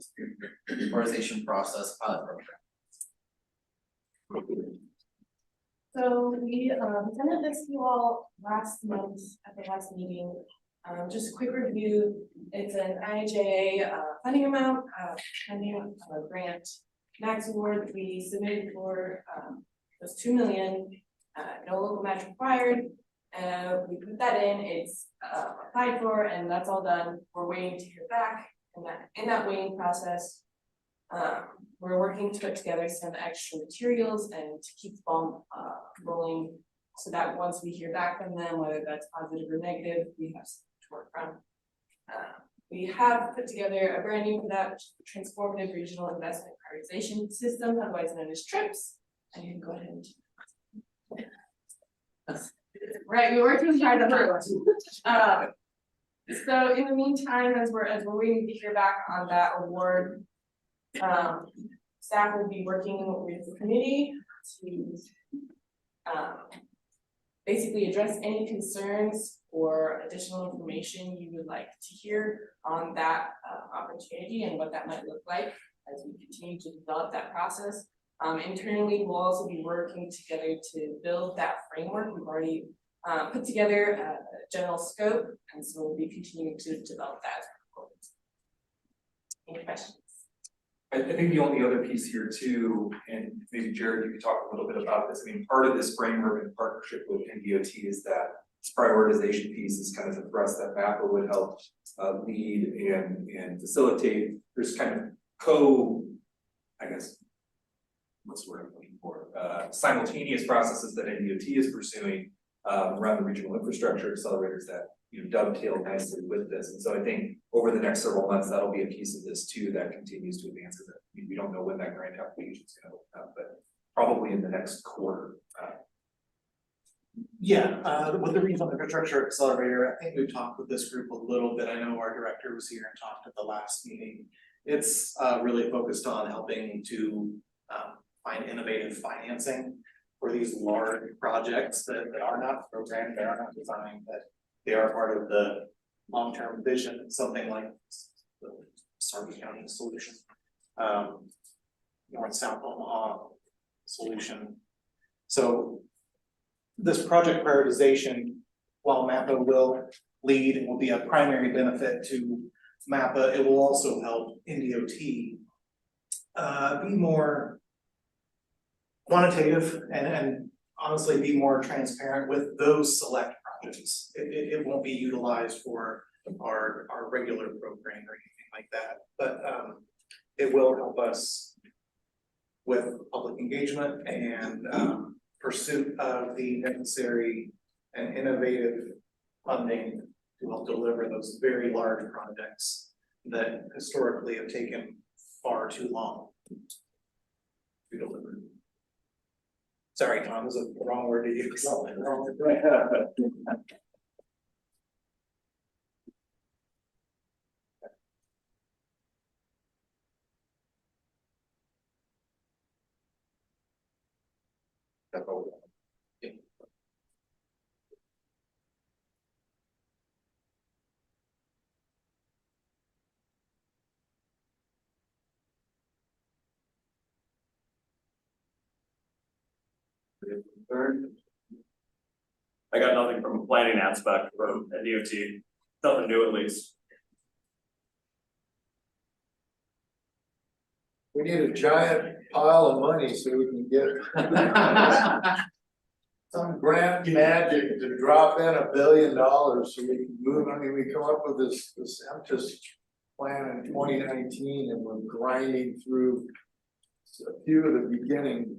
prioritization process pilot program. So we presented this to you all last month at the last meeting. Just a quick review, it's an IIJA funding amount, funding grant. Max award we submitted for was 2 million, no local match required. We put that in, it's applied for, and that's all done. We're waiting to hear back, and in that waiting process, we're working to put together some extra materials and to keep the ball rolling, so that once we hear back from them, whether that's positive or negative, we have something to work from. We have put together a brand new for that, which is the Transformative Regional Investment Prioritization System, otherwise known as TRIPS. And you can go ahead and right, we worked really hard on that one. So in the meantime, as we're waiting to hear back on that award, staff will be working with the committee to basically address any concerns or additional information you would like to hear on that opportunity and what that might look like as we continue to develop that process. Internally, we'll also be working together to build that framework. We've already put together a general scope, and so we'll be continuing to develop that. Any questions? I think the only other piece here too, and maybe Jared, you could talk a little bit about this. I mean, part of this framework and partnership with NDOT is that this prioritization piece is kind of the thrust that MAPA would help lead and facilitate. There's kind of I guess, what's the word I'm looking for? Simultaneous processes that NDOT is pursuing around the regional infrastructure accelerators that dovetail nicely with this. And so I think over the next several months, that'll be a piece of this too that continues to advance. We don't know when that grant application is going to open up, but probably in the next quarter. With the Regional Infrastructure Accelerator, I think we've talked with this group a little bit. I know our director was here and talked at the last meeting. It's really focused on helping to find innovative financing for these large projects that are not programmed, they are not designed, that they are part of the long-term vision, something like the Sarpy County solution, North-South Omaha solution. So this project prioritization, while MAPA will lead and will be a primary benefit to MAPA, it will also help NDOT be more quantitative and honestly be more transparent with those select projects. It won't be utilized for our regular program or anything like that, but it will help us with public engagement and pursuit of the necessary and innovative funding to help deliver those very large projects that historically have taken far too long to deliver. Sorry, Tom, was the wrong word to use. I got nothing from a planning aspect from DOT, nothing new at least. We need a giant pile of money so we can get some grant magic to drop in $1 billion so we can move. I mean, we come up with this MTIS plan in 2019 and we're grinding through a few of the beginning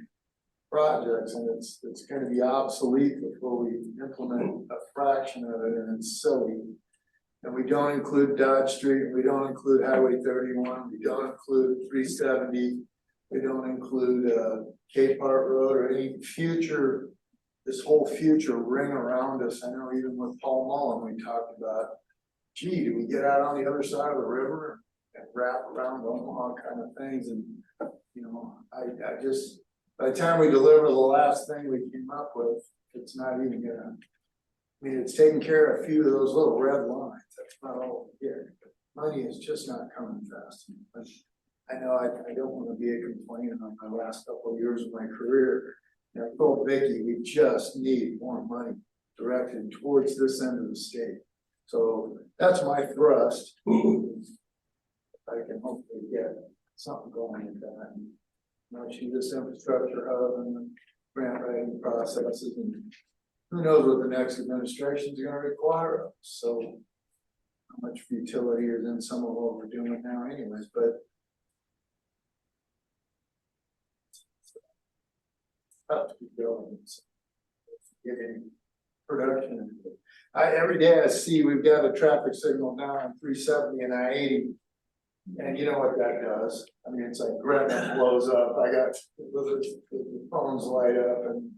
projects, and it's going to be obsolete before we implement a fraction of it, and it's silly. And we don't include Dodge Street, we don't include Highway 31, we don't include 370, we don't include Cape Hart Road or any future, this whole future ring around us. I know even with Paul Mullen, we talked about, gee, do we get out on the other side of the river and wrap around Omaha kind of things? And I just, by the time we deliver the last thing we came up with, it's not even gonna, I mean, it's taking care of a few of those little red lines. That's not all we get. Money is just not coming fast enough. I know I don't wanna be a complainant on my last couple of years of my career. And I told Vicky, we just need more money directed towards this end of the state. So that's my thrust. I can hopefully get something going with that. And, you know, see this infrastructure hub and the grant writing processes, and who knows what the next administration is gonna require of us. So how much futility is in some of what we're doing now anyways, but up to going, getting production. Every day I see we've got a traffic signal now on 370 and I-80. And you know what that does? I mean, it's like granite blows up. I got the phones light up, and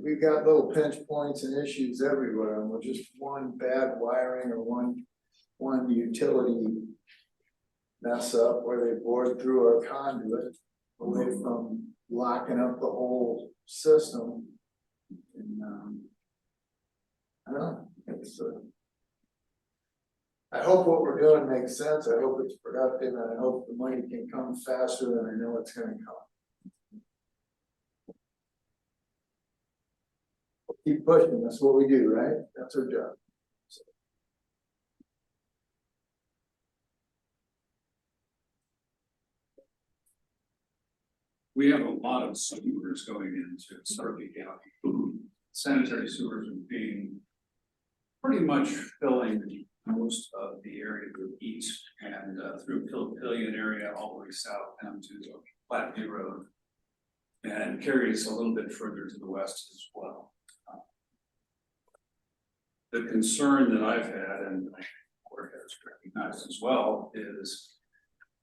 we got little pinch points and issues everywhere, and we're just one bad wiring or one utility mess up where they bored through our conduit away from locking up the whole system. And I don't know, it's I hope what we're doing makes sense. I hope it's productive, and I hope the money can come faster than I know it's gonna come. Keep pushing, that's what we do, right? That's our job. We have a lot of sewers going into Sarpy County. Sanitary sewers are being pretty much filling most of the area to the east and through Pillion area all the way south down to Flatview Road, and carries a little bit further to the west as well. The concern that I've had, and the board has recognized as well, is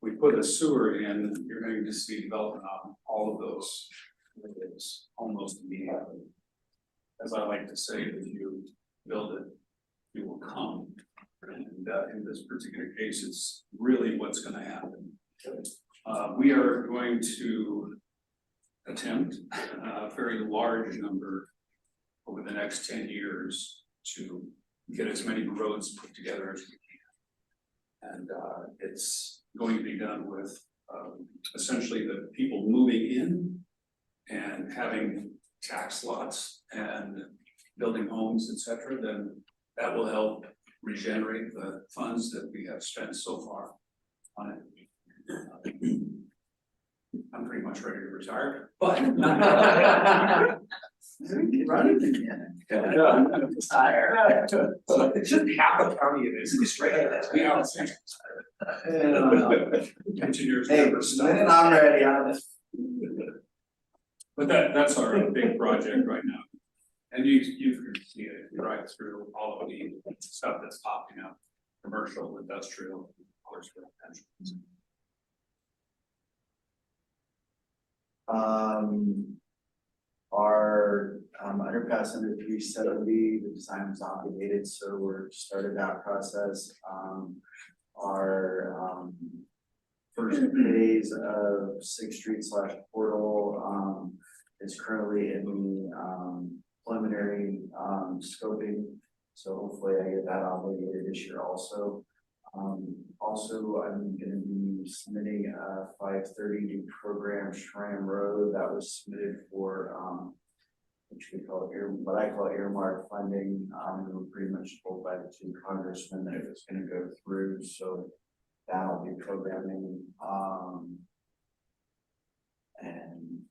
we put a sewer in, you're going to see development on all of those areas almost immediately. As I like to say, if you build it, you will come. And in this particular case, it's really what's going to happen. We are going to attempt a very large number over the next 10 years to get as many roads put together as we can. And it's going to be done with essentially the people moving in and having tax lots and building homes, etc. Then that will help regenerate the funds that we have spent so far on it. I'm pretty much ready to retire, but Running again. Tired. It's just half a county of this, it's right. we are engineers Hey, never the stop. minute I'm ready, I'm just. But that's our big project right now. And you can see it right through all of the stuff that's popping up, commercial, industrial, of course, residential. Our underpass under 370, the design was obligated, so we're started that process. Our first phase of 6th Street / portal is currently in the preliminary scoping, so hopefully I get that obligated this year also. Also, I'm gonna be submitting a 530 program Shrine Road that was submitted for which we call what I call earmark funding. We were pretty much told by the 2 congressmen that it was gonna go through, so that'll be programming. And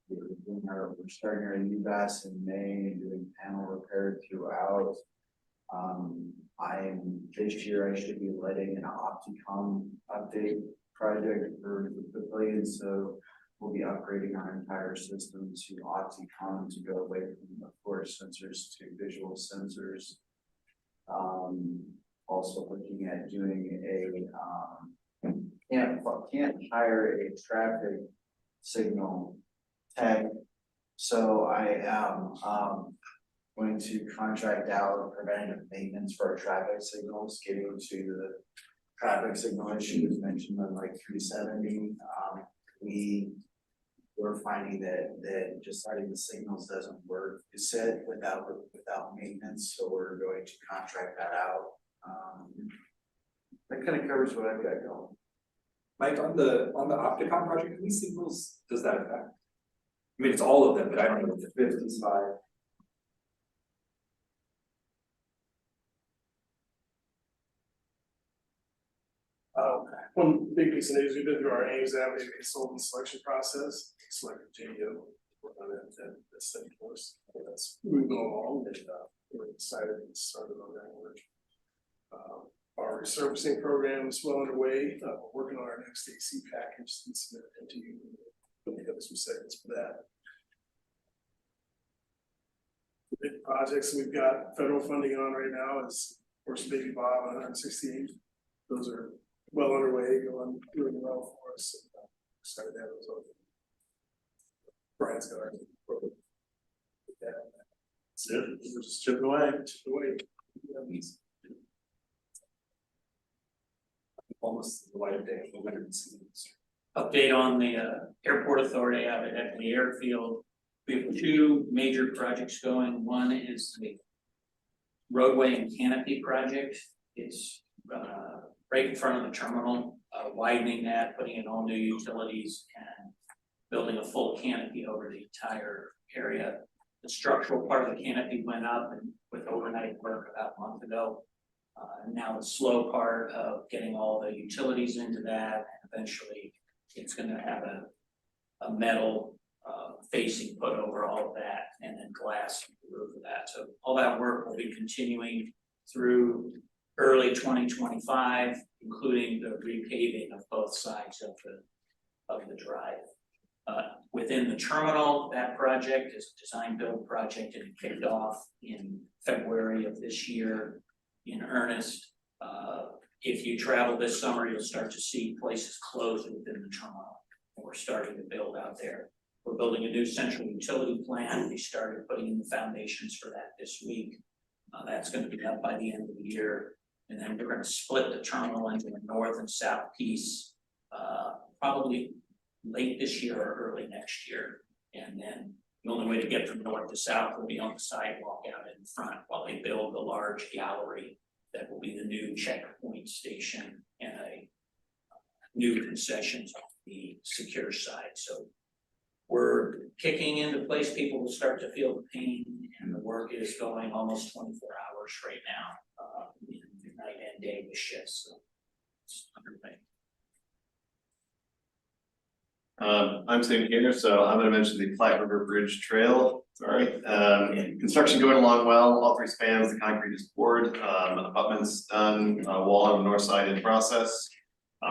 we're starting our UBAS in May and doing panel repair throughout. This year I should be letting an Opticom update project for the pavilion, so we'll be upgrading our entire system to Opticom to go away from the force sensors to visual sensors. Also looking at doing a can't hire a traffic signal tech, so I am going to contract out preventative maintenance for our traffic signals, getting to the traffic signal issues mentioned on like 370. We're finding that just setting the signals doesn't work. It's set without maintenance, so we're going to contract that out. That kind of covers what I've got going. Mike, on the Opticon project, how many signals does that affect? I mean, it's all of them, but I don't know if the 55. One big piece of news, we've been through our Ames Avenue consultant selection process, selected JDO, work on that, and that's the course, that's moving along, and we're excited to get started on that work. Our resurfacing program is well underway, we're working on our next AC package, and submit it to you. We'll have some seconds for that. The big projects we've got federal funding on right now is, of course, Baby Bob 168. Those are well underway, going really well for us. Excited to have those over. Brian's got our program. That's it. We're just chipping away, Almost the light of day. Update on the airport authority out at the airfield. We have two major projects going. One is the roadway and canopy project. It's right in front of the terminal, widening that, putting in all new utilities and building a full canopy over the entire area. The structural part of the canopy went up and with overnight work about a month ago. Now the slow part of getting all the utilities into that, and eventually it's gonna have a metal facing put over all of that, and then glass on the roof of that. So all that work will be continuing through early 2025, including the repaving of both sides of the drive. Within the terminal, that project is a design build project and it kicked off in February of this year in earnest. If you travel this summer, you'll start to see places closed within the terminal. We're starting to build out there. We're building a new central utility plant. We started putting in the foundations for that this week. That's going to be up by the end of the year. And then we're going to split the terminal into a north and south piece, probably late this year or early next year. And then the only way to get from north to south will be on the sidewalk out in front while they build the large gallery that will be the new checkpoint station and a new concessions on the secure side. So we're kicking into place. People will start to feel the pain, and the work is going almost 24 hours right now, night and day with shifts. So it's underway. I'm staying here, so I'm gonna mention the Platte River Bridge Trail, sorry. Construction going along well, all three spans, the concrete is poured, abutments done, wall on the north side in process.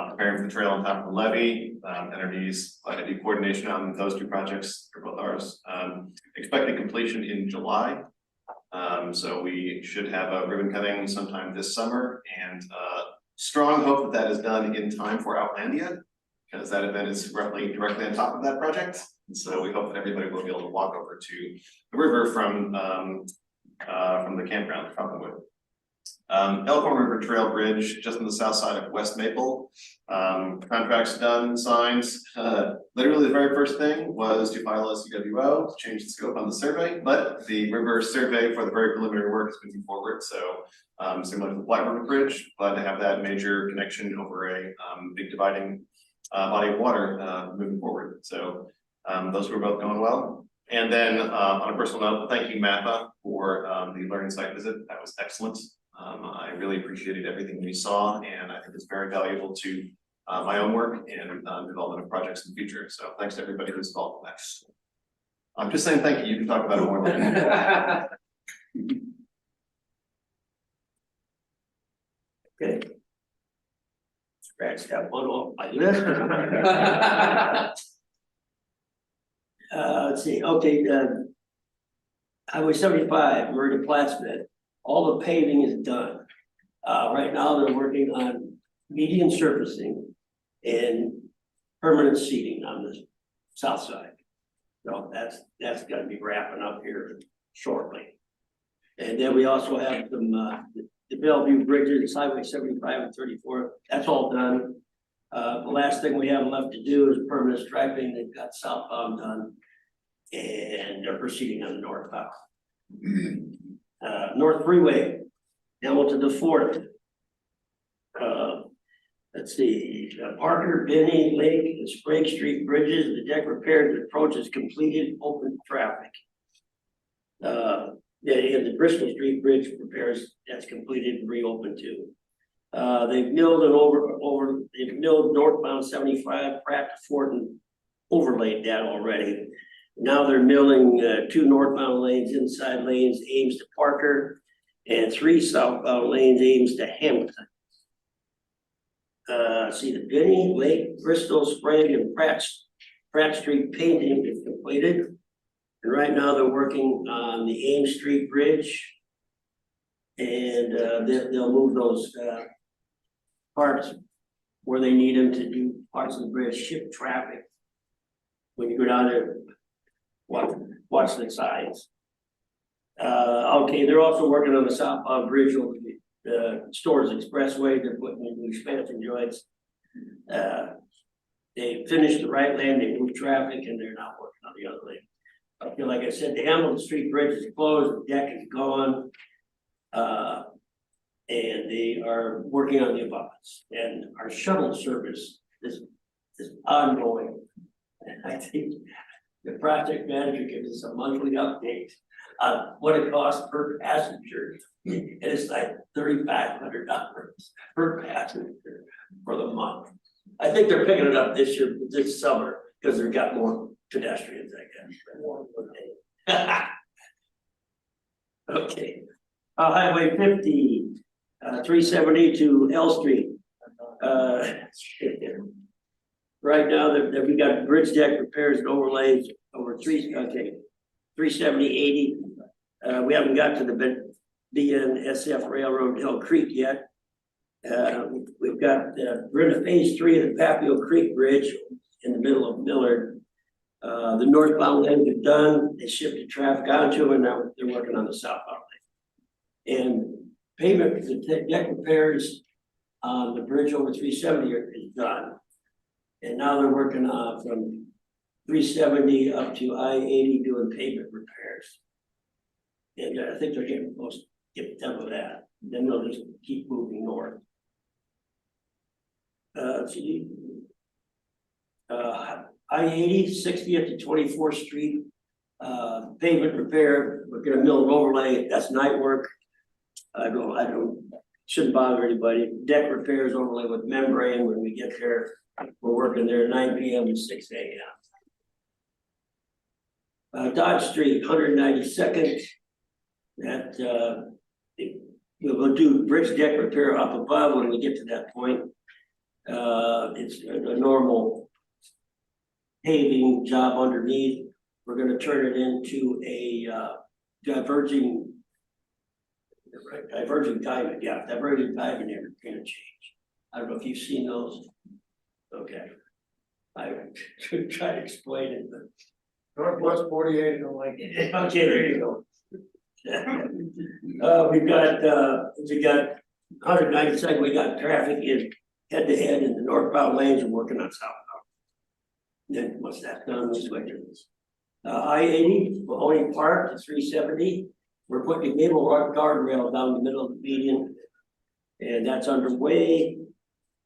Preparing for the trail on top of the levee, entities, coordination on those two projects for both ours. Expected completion in July. So we should have a ribbon cutting sometime this summer, and strong hope that that is done in time for Outlandia, because that event is directly on top of that project. And so we hope that everybody will be able to walk over to the river from the campground, Coppenwood. Elkhorn River Trail Bridge, just on the south side of West Maple. Contracts done, signed. Literally the very first thing was to file a CWO, to change the scope on the survey, but the river survey for the very preliminary work is moving forward. So similar to the Platte River Bridge, but to have that major connection over a big dividing body of water moving forward. So those were both going well. And then on a personal note, thank you, MAPA, for the learning site visit. That was excellent. I really appreciated everything we saw, and I think it's very valuable to my own work and development of projects in the future. So thanks to everybody who's involved in that. I'm just saying thank you. You can talk about it more later. Okay. Scratch that one off my list. Let's see, okay, Highway 75, Murray Plattsmouth, all the paving is done. Right now they're working on median surfacing and permanent seating on the south side. So that's gonna be wrapping up here shortly. And then we also have some, the Bellevue bridges, Highway 75 and 34, that's all done. The last thing we have left to do is permanent striping. They've got southbound done, and they're proceeding on the northbound. North Freeway, Hamilton to Fort. Let's see, Parker, Benny, Lake, and Sprague Street bridges, the deck repairs and approaches completed, open traffic. And the Bristol Street Bridge repairs, that's completed and reopened too. They've milled and they've milled northbound 75, Pratt to Fortin, overlaid that already. Now they're milling 2 northbound lanes, inside lanes, Ames to Parker, and 3 southbound lanes, Ames to Hamilton. See the Benny, Lake, Bristol, Sprague, and Pratt Street painting is completed. And right now they're working on the Ames Street Bridge. And they'll move those parts where they need them to do parts of the bridge, shift traffic. When you go down there, watch the signs. Okay, they're also working on the southbound bridge over the Stores Expressway. They're putting in new expansion joints. They finished the right lane, they moved traffic, and they're not working on the other lane. I feel like I said, the Hamilton Street Bridge is closed, the deck is gone. And they are working on the abutments, and our shuttle service is ongoing. And I think the project manager gives us a monthly update on what it costs per passenger. And it's like $3,500 per passenger for the month. I think they're picking it up this summer, because they've got more pedestrians, I guess. Okay. Highway 50, 370 to L Street. Right now, we got bridge deck repairs and overlays over 370, 80. We haven't got to the BNSF Railroad Hill Creek yet. We've got, we're in phase 3 of the Papio Creek Bridge in the middle of Millard. The northbound lanes are done. They shifted traffic onto, and now they're working on the southbound lane. And pavement, the deck repairs on the bridge over 370 is done. And now they're working on from 370 up to I-80 doing pavement repairs. And I think they're getting close to get done with that. Then they'll just keep moving north. I-80, 60th to 24th Street, pavement repair. We're gonna mill and overlay. That's night work. Shouldn't bother anybody. Deck repairs overlay with membrane. When we get there, we're working there 9 p.m. to 6 a.m. Dodge Street, 192nd. That we'll do bridge deck repair up above when we get to that point. It's a normal paving job underneath. We're going to turn it into a diverging diamond. Yeah, diverging diamond interchange. I don't know if you've seen those. Okay. I should try to explain it, but Northwest 48, don't like it. okay, there you go. We've got 192nd, we got traffic in head to head in the northbound lanes and working on southbound. Then once that's done, we'll switch it. I-80, Mahoney Park to 370. We're putting a cable guardrail down the middle of the median, and that's underway.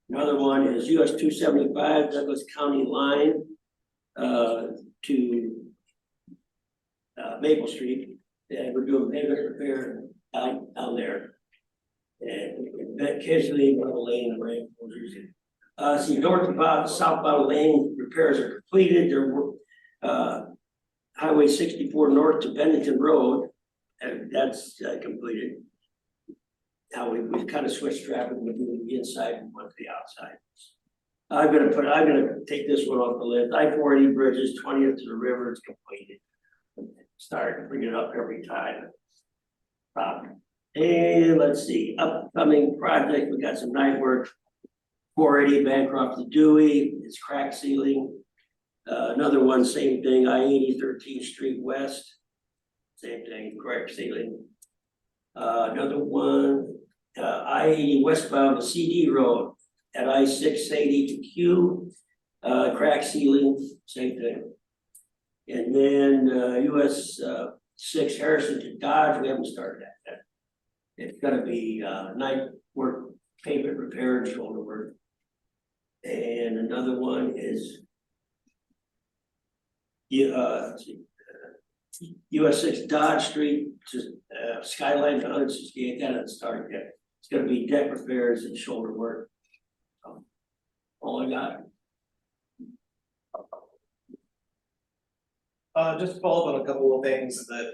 Another one is US 275, Douglas County line to Maple Street. And we're doing pavement repair down there. And occasionally one of the lane rain closures. See, northbound, southbound lane repairs are completed. They're Highway 64 north to Bennington Road, and that's completed. Now we've kind of switched traffic. We're doing the inside and one to the outside. I'm gonna take this one off the list. I-480 bridges, 20th to the river, it's completed. Start bringing it up every time. And let's see, upcoming project, we got some night work. 480 Bancroft to Dewey, it's crack sealing. Another one, same thing, I-80 13th Street West. Same thing, crack sealing. Another one, I-80 westbound to CD Road at I-680 to Q, crack sealing, same thing. And then US 6 Harrison to Dodge, we haven't started that yet. It's gonna be night work, pavement repair and shoulder work. And another one is US 6 Dodge Street to Skyline to 168, that hasn't started yet. It's gonna be deck repairs and shoulder work. All I got. Just to follow up on a couple of things that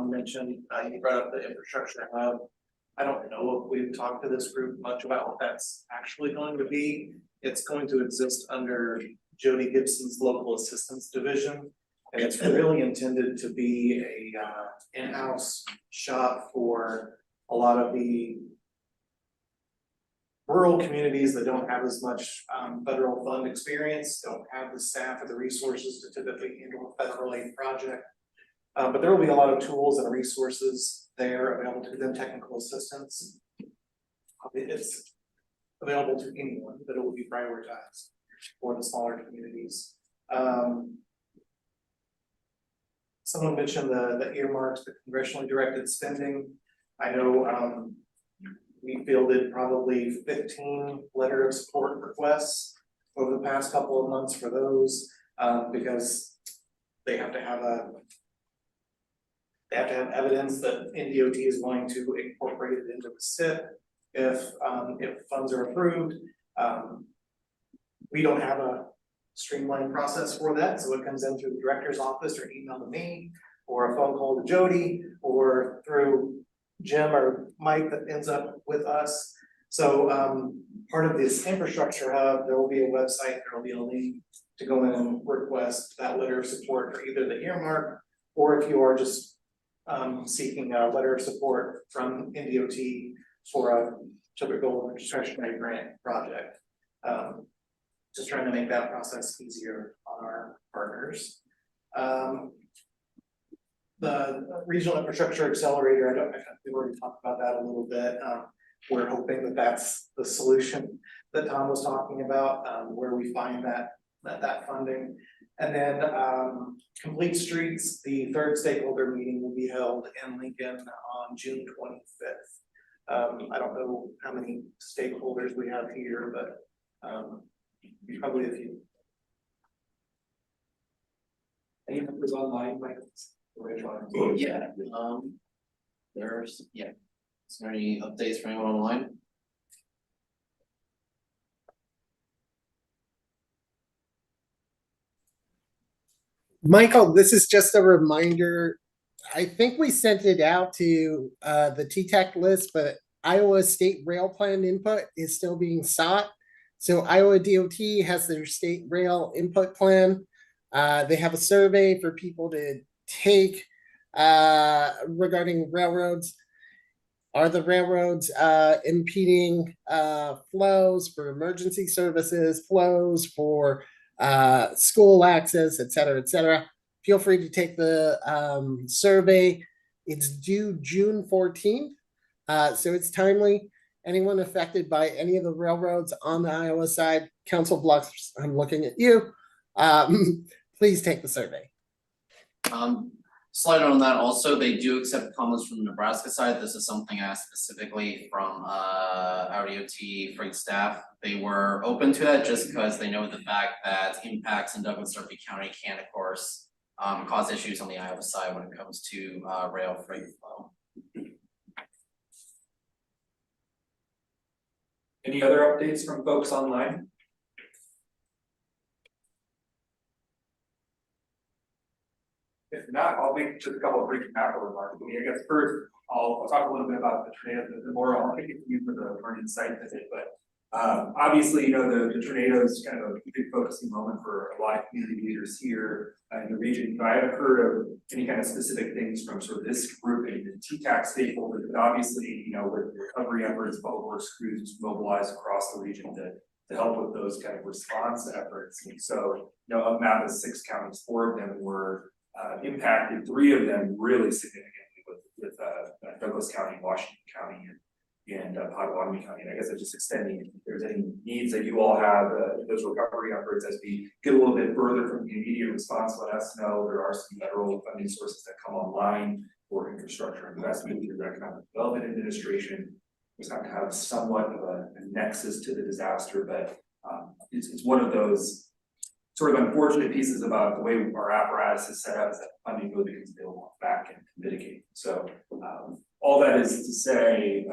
mentioned, you brought up the infrastructure hub. I don't know if we've talked to this group much about what that's actually going to be. It's going to exist under Jody Gibson's local assistance division. And it's really intended to be a in-house shop for a lot of the rural communities that don't have as much federal fund experience, don't have the staff or the resources to typically handle a federal aid project. But there will be a lot of tools and resources there available to them, technical assistance. It's available to anyone, but it will be prioritized for the smaller communities. Someone mentioned the earmarks, the congressionally directed spending. I know we fielded probably 15 letter of support requests over the past couple of months for those, because they have to have evidence that NDOT is going to incorporate it into the SIP if funds are approved. We don't have a streamlined process for that, so it comes in through the director's office or email to me, or a phone call to Jody, or through Jim or Mike that ends up with us. So part of this infrastructure hub, there will be a website, there will be a link to go in and request that letter of support for either the earmark, or if you are just seeking a letter of support from NDOT for a typical discretionary grant project. Just trying to make that process easier on our partners. The regional infrastructure accelerator, we've already talked about that a little bit. We're hoping that that's the solution that Tom was talking about, where we find that funding. And then Complete Streets, the third stakeholder meeting will be held in Lincoln on June 25th. I don't know how many stakeholders we have here, but probably a few. Any numbers online, Mike? Yeah, is there any updates for anyone online? Michael, this is just a reminder. I think we sent it out to the TTAC list, but Iowa State Rail Plan input is still being sought. So Iowa DOT has their state rail input plan. They have a survey for people to take regarding railroads. Are the railroads impeding flows for emergency services, flows for school access, et cetera, et cetera? Feel free to take the survey. It's due June 14th, so it's timely. Anyone affected by any of the railroads on the Iowa side, Council Bluffs, I'm looking at you. Please take the survey. Slide on that also, they do accept comments from the Nebraska side. This is something asked specifically from our DOT freight staff. They were open to that just because they know the fact that impacts in Douglas-Murphy County can, of course, cause issues on the Iowa side when it comes to rail freight flow. Any other updates from folks online? If not, I'll make just a couple of brief macro remarks. I guess first, I'll talk a little bit about the tornado, the more I'll take it to you for the Vernon site visit, but obviously, you know, the tornado is kind of a big focusing moment for a lot of community leaders here in the region. I haven't heard of any kind of specific things from sort of this group and the TTAC stakeholders, but obviously, you know, with recovery efforts, public works crews mobilized across the region to help with those kind of response efforts. And so, you know, of MAPA's 6 counties, 4 of them were impacted, 3 of them really significantly with Douglas County, Washington County, and Potawatomi County. And I guess I'm just extending, if there's any needs that you all have, those recovery efforts as we get a little bit further from the immediate response, let us know. There are some federal funding sources that come online for infrastructure investment through the Economic Development Administration. We just have to have somewhat of a nexus to the disaster, but It's one of those sort of unfortunate pieces about the way our apparatus is set up, is that funding really becomes available back and mitigate. So, all that is to say,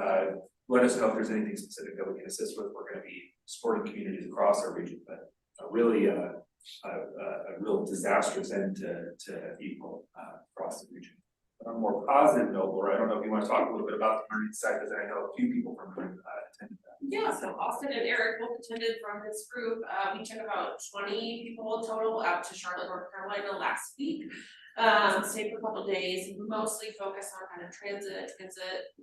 let us know if there's anything specific that we can assist with. We're gonna be supporting communities across our region, but really, a real disastrous end to April, across the region. On a more positive note, Laura, I don't know if you want to talk a little bit about the learning side, because I know a few people from attended that. Yeah, so Austin and Eric both attended from his group. We took about 20 people total out to Charlotte, North Carolina last week. Stayed for a couple days, mostly focused on kind of transit,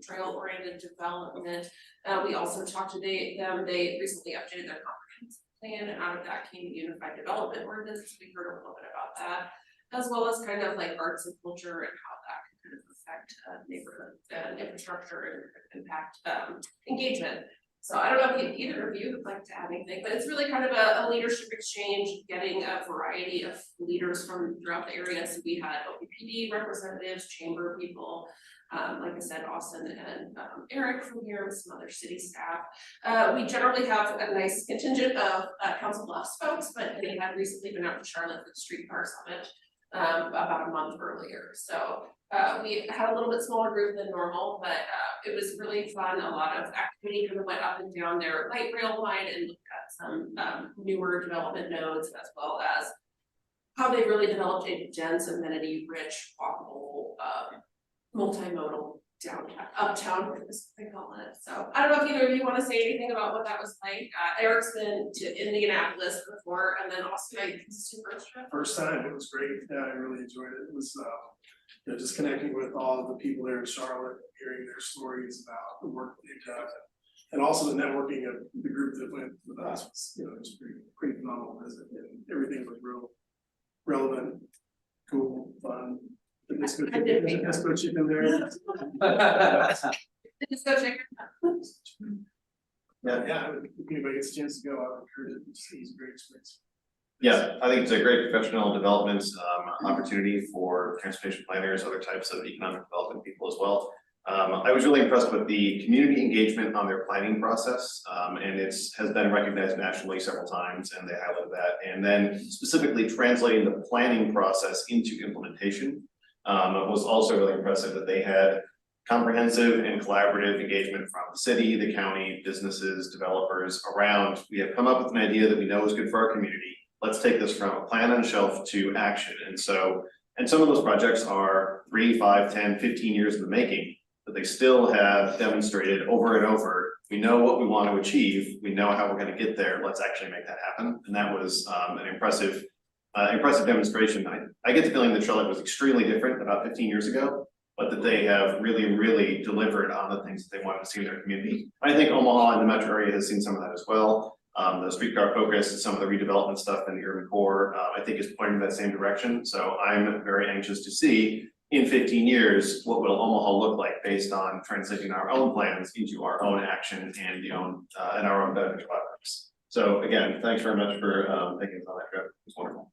trail oriented development. We also talked to them, they recently updated their comprehensive plan, and out of that came the Unified Development Ordinance. We heard a little bit about that, as well as kind of like arts and culture and how that can kind of affect neighborhood and infrastructure and impact engagement. So I don't know if either of you would like to add anything, but it's really kind of a leadership exchange, getting a variety of leaders from throughout the area. So we had OPPD representatives, chamber people, like I said, Austin and Eric from here with some other city staff. We generally have a nice contingent of Council Bluffs folks, but they had recently been out to Charlotte for the Streetcar Summit about a month earlier. So we had a little bit smaller group than normal, but it was really fun. A lot of activity kind of went up and down their light rail line and looked at some newer development nodes, as well as how they really developed a dense, amenity-rich, walkable, multimodal downtown, uptown, as they call it. So I don't know if either of you want to say anything about what that was like. Eric's been to Indianapolis before, and then Austin, I think this is your first trip. First time, it was great. Yeah, I really enjoyed it. It was, you know, just connecting with all of the people there in Charlotte, hearing their stories about the work that they've done, and also the networking of the group that went with us was, you know, just pretty phenomenal visit, and everything was real relevant, cool, fun. The disco chicken there. The disco chicken. Yeah, if anybody gets a chance to go, I would encourage it. It's a great experience. Yeah, I think it's a great professional development opportunity for transportation planners, other types of economic development people as well. I was really impressed with the community engagement on their planning process, and has been recognized nationally several times, and they highlighted that. And then specifically translating the planning process into implementation was also really impressive, that they had comprehensive and collaborative engagement from the city, the county, businesses, developers around. We have come up with an idea that we know is good for our community. Let's take this from a plan on a shelf to action. And so, and some of those projects are 3, 5, 10, 15 years in the making, but they still have demonstrated over and over, we know what we want to achieve, we know how we're going to get there, let's actually make that happen. And that was an impressive demonstration. I get the feeling that Charlotte was extremely different about 15 years ago, but that they have really delivered on the things that they wanted to see in their community. I think Omaha and the metro area has seen some of that as well. The streetcar focus, some of the redevelopment stuff in the urban core, I think is pointing in that same direction. So I'm very anxious to see in 15 years, what will Omaha look like based on translating our own plans into our own action and our own benefit platforms. So again, thanks very much for taking us on that trip. It was wonderful.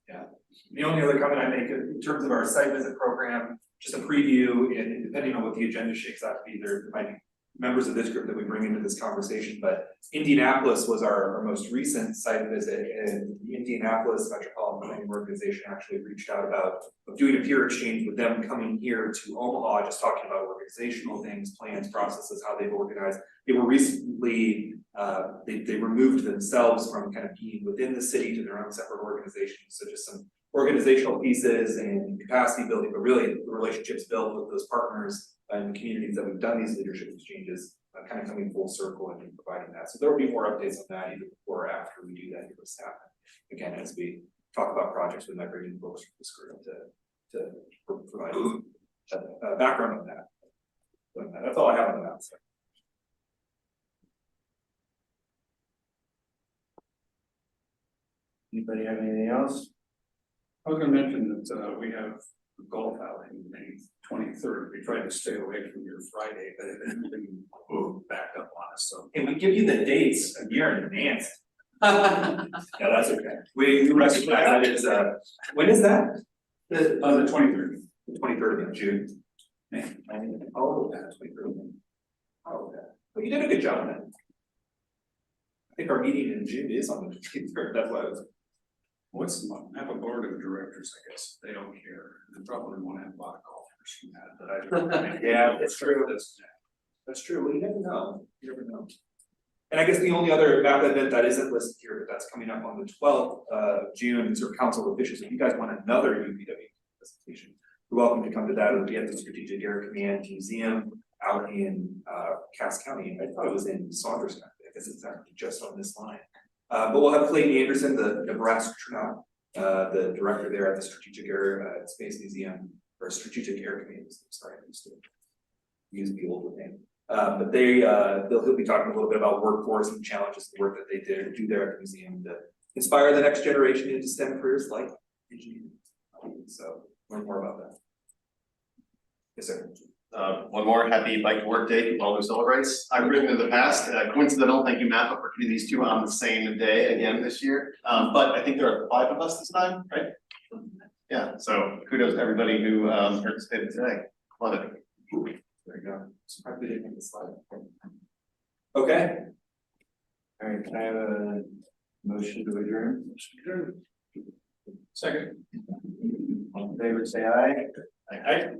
Yeah, the only other comment I make in terms of our site visit program, just a preview, and depending on what the agenda shakes out to be, there might be members of this group that we bring into this conversation, but Indianapolis was our most recent site visit, and the Indianapolis Metropolitan Planning Organization actually reached out about doing a peer exchange with them coming here to Omaha, just talking about organizational things, plans, processes, how they've organized. They were recently, they removed themselves from kind of being within the city to their own separate organizations, so just some organizational pieces and capacity building, but really the relationships built with those partners and communities that we've done these leadership exchanges, kind of coming full circle and providing that. So there will be more updates on that either before or after we do that here with staff. Again, as we talk about projects, we might bring in folks from this group to provide background on that. So that's all I have on that. So. Anybody have anything else? I was gonna mention that we have the golf outing May 23rd. We tried to stay away from your Friday, but it didn't move back up on us. So and we give you the dates a year in advance. Yeah, that's okay. We recognize that it's when is that? the 23rd. The 23rd of June. Man, oh, that's 23rd. Oh, okay. Well, you did a good job on it. think our meeting in June is on the 23rd, that's why I was. What's the MAPA Board of Directors, I guess, they don't care, they probably want to have a lot of golfers from that, but I. Yeah, it's true. That's true, well, you never know, And I guess the only other MAPA event that isn't listed here, but that's coming up on the 12th of June, is our council officials, if you guys want another UPW presentation, you're welcome to come to that, it'll be at the Strategic Air Command Museum out in Cass County, I thought it was in Saunders County, I guess it's actually just on this line. But we'll have Clayton Anderson, the Nebraska astronaut, the director there at the Strategic Air Space Museum, or Strategic Air Command, sorry, I used to use the old name. But he'll be talking a little bit about workforce and challenges, the work that they do there at the museum to inspire the next generation into STEM careers like engineering. So learn more about that. Yes, sir. One more happy Bike to Work Day to all who celebrates. I've ridden in the past, coincidental, thank you MAPA for putting these two on the same day again this year. But I think there are 5 of us this time, right? Yeah, so kudos to everybody who participated today. Love it. There you go. Probably didn't make the slide. Okay. All right, can I have a motion to adjourn? Second. All in favor, say aye. Aye.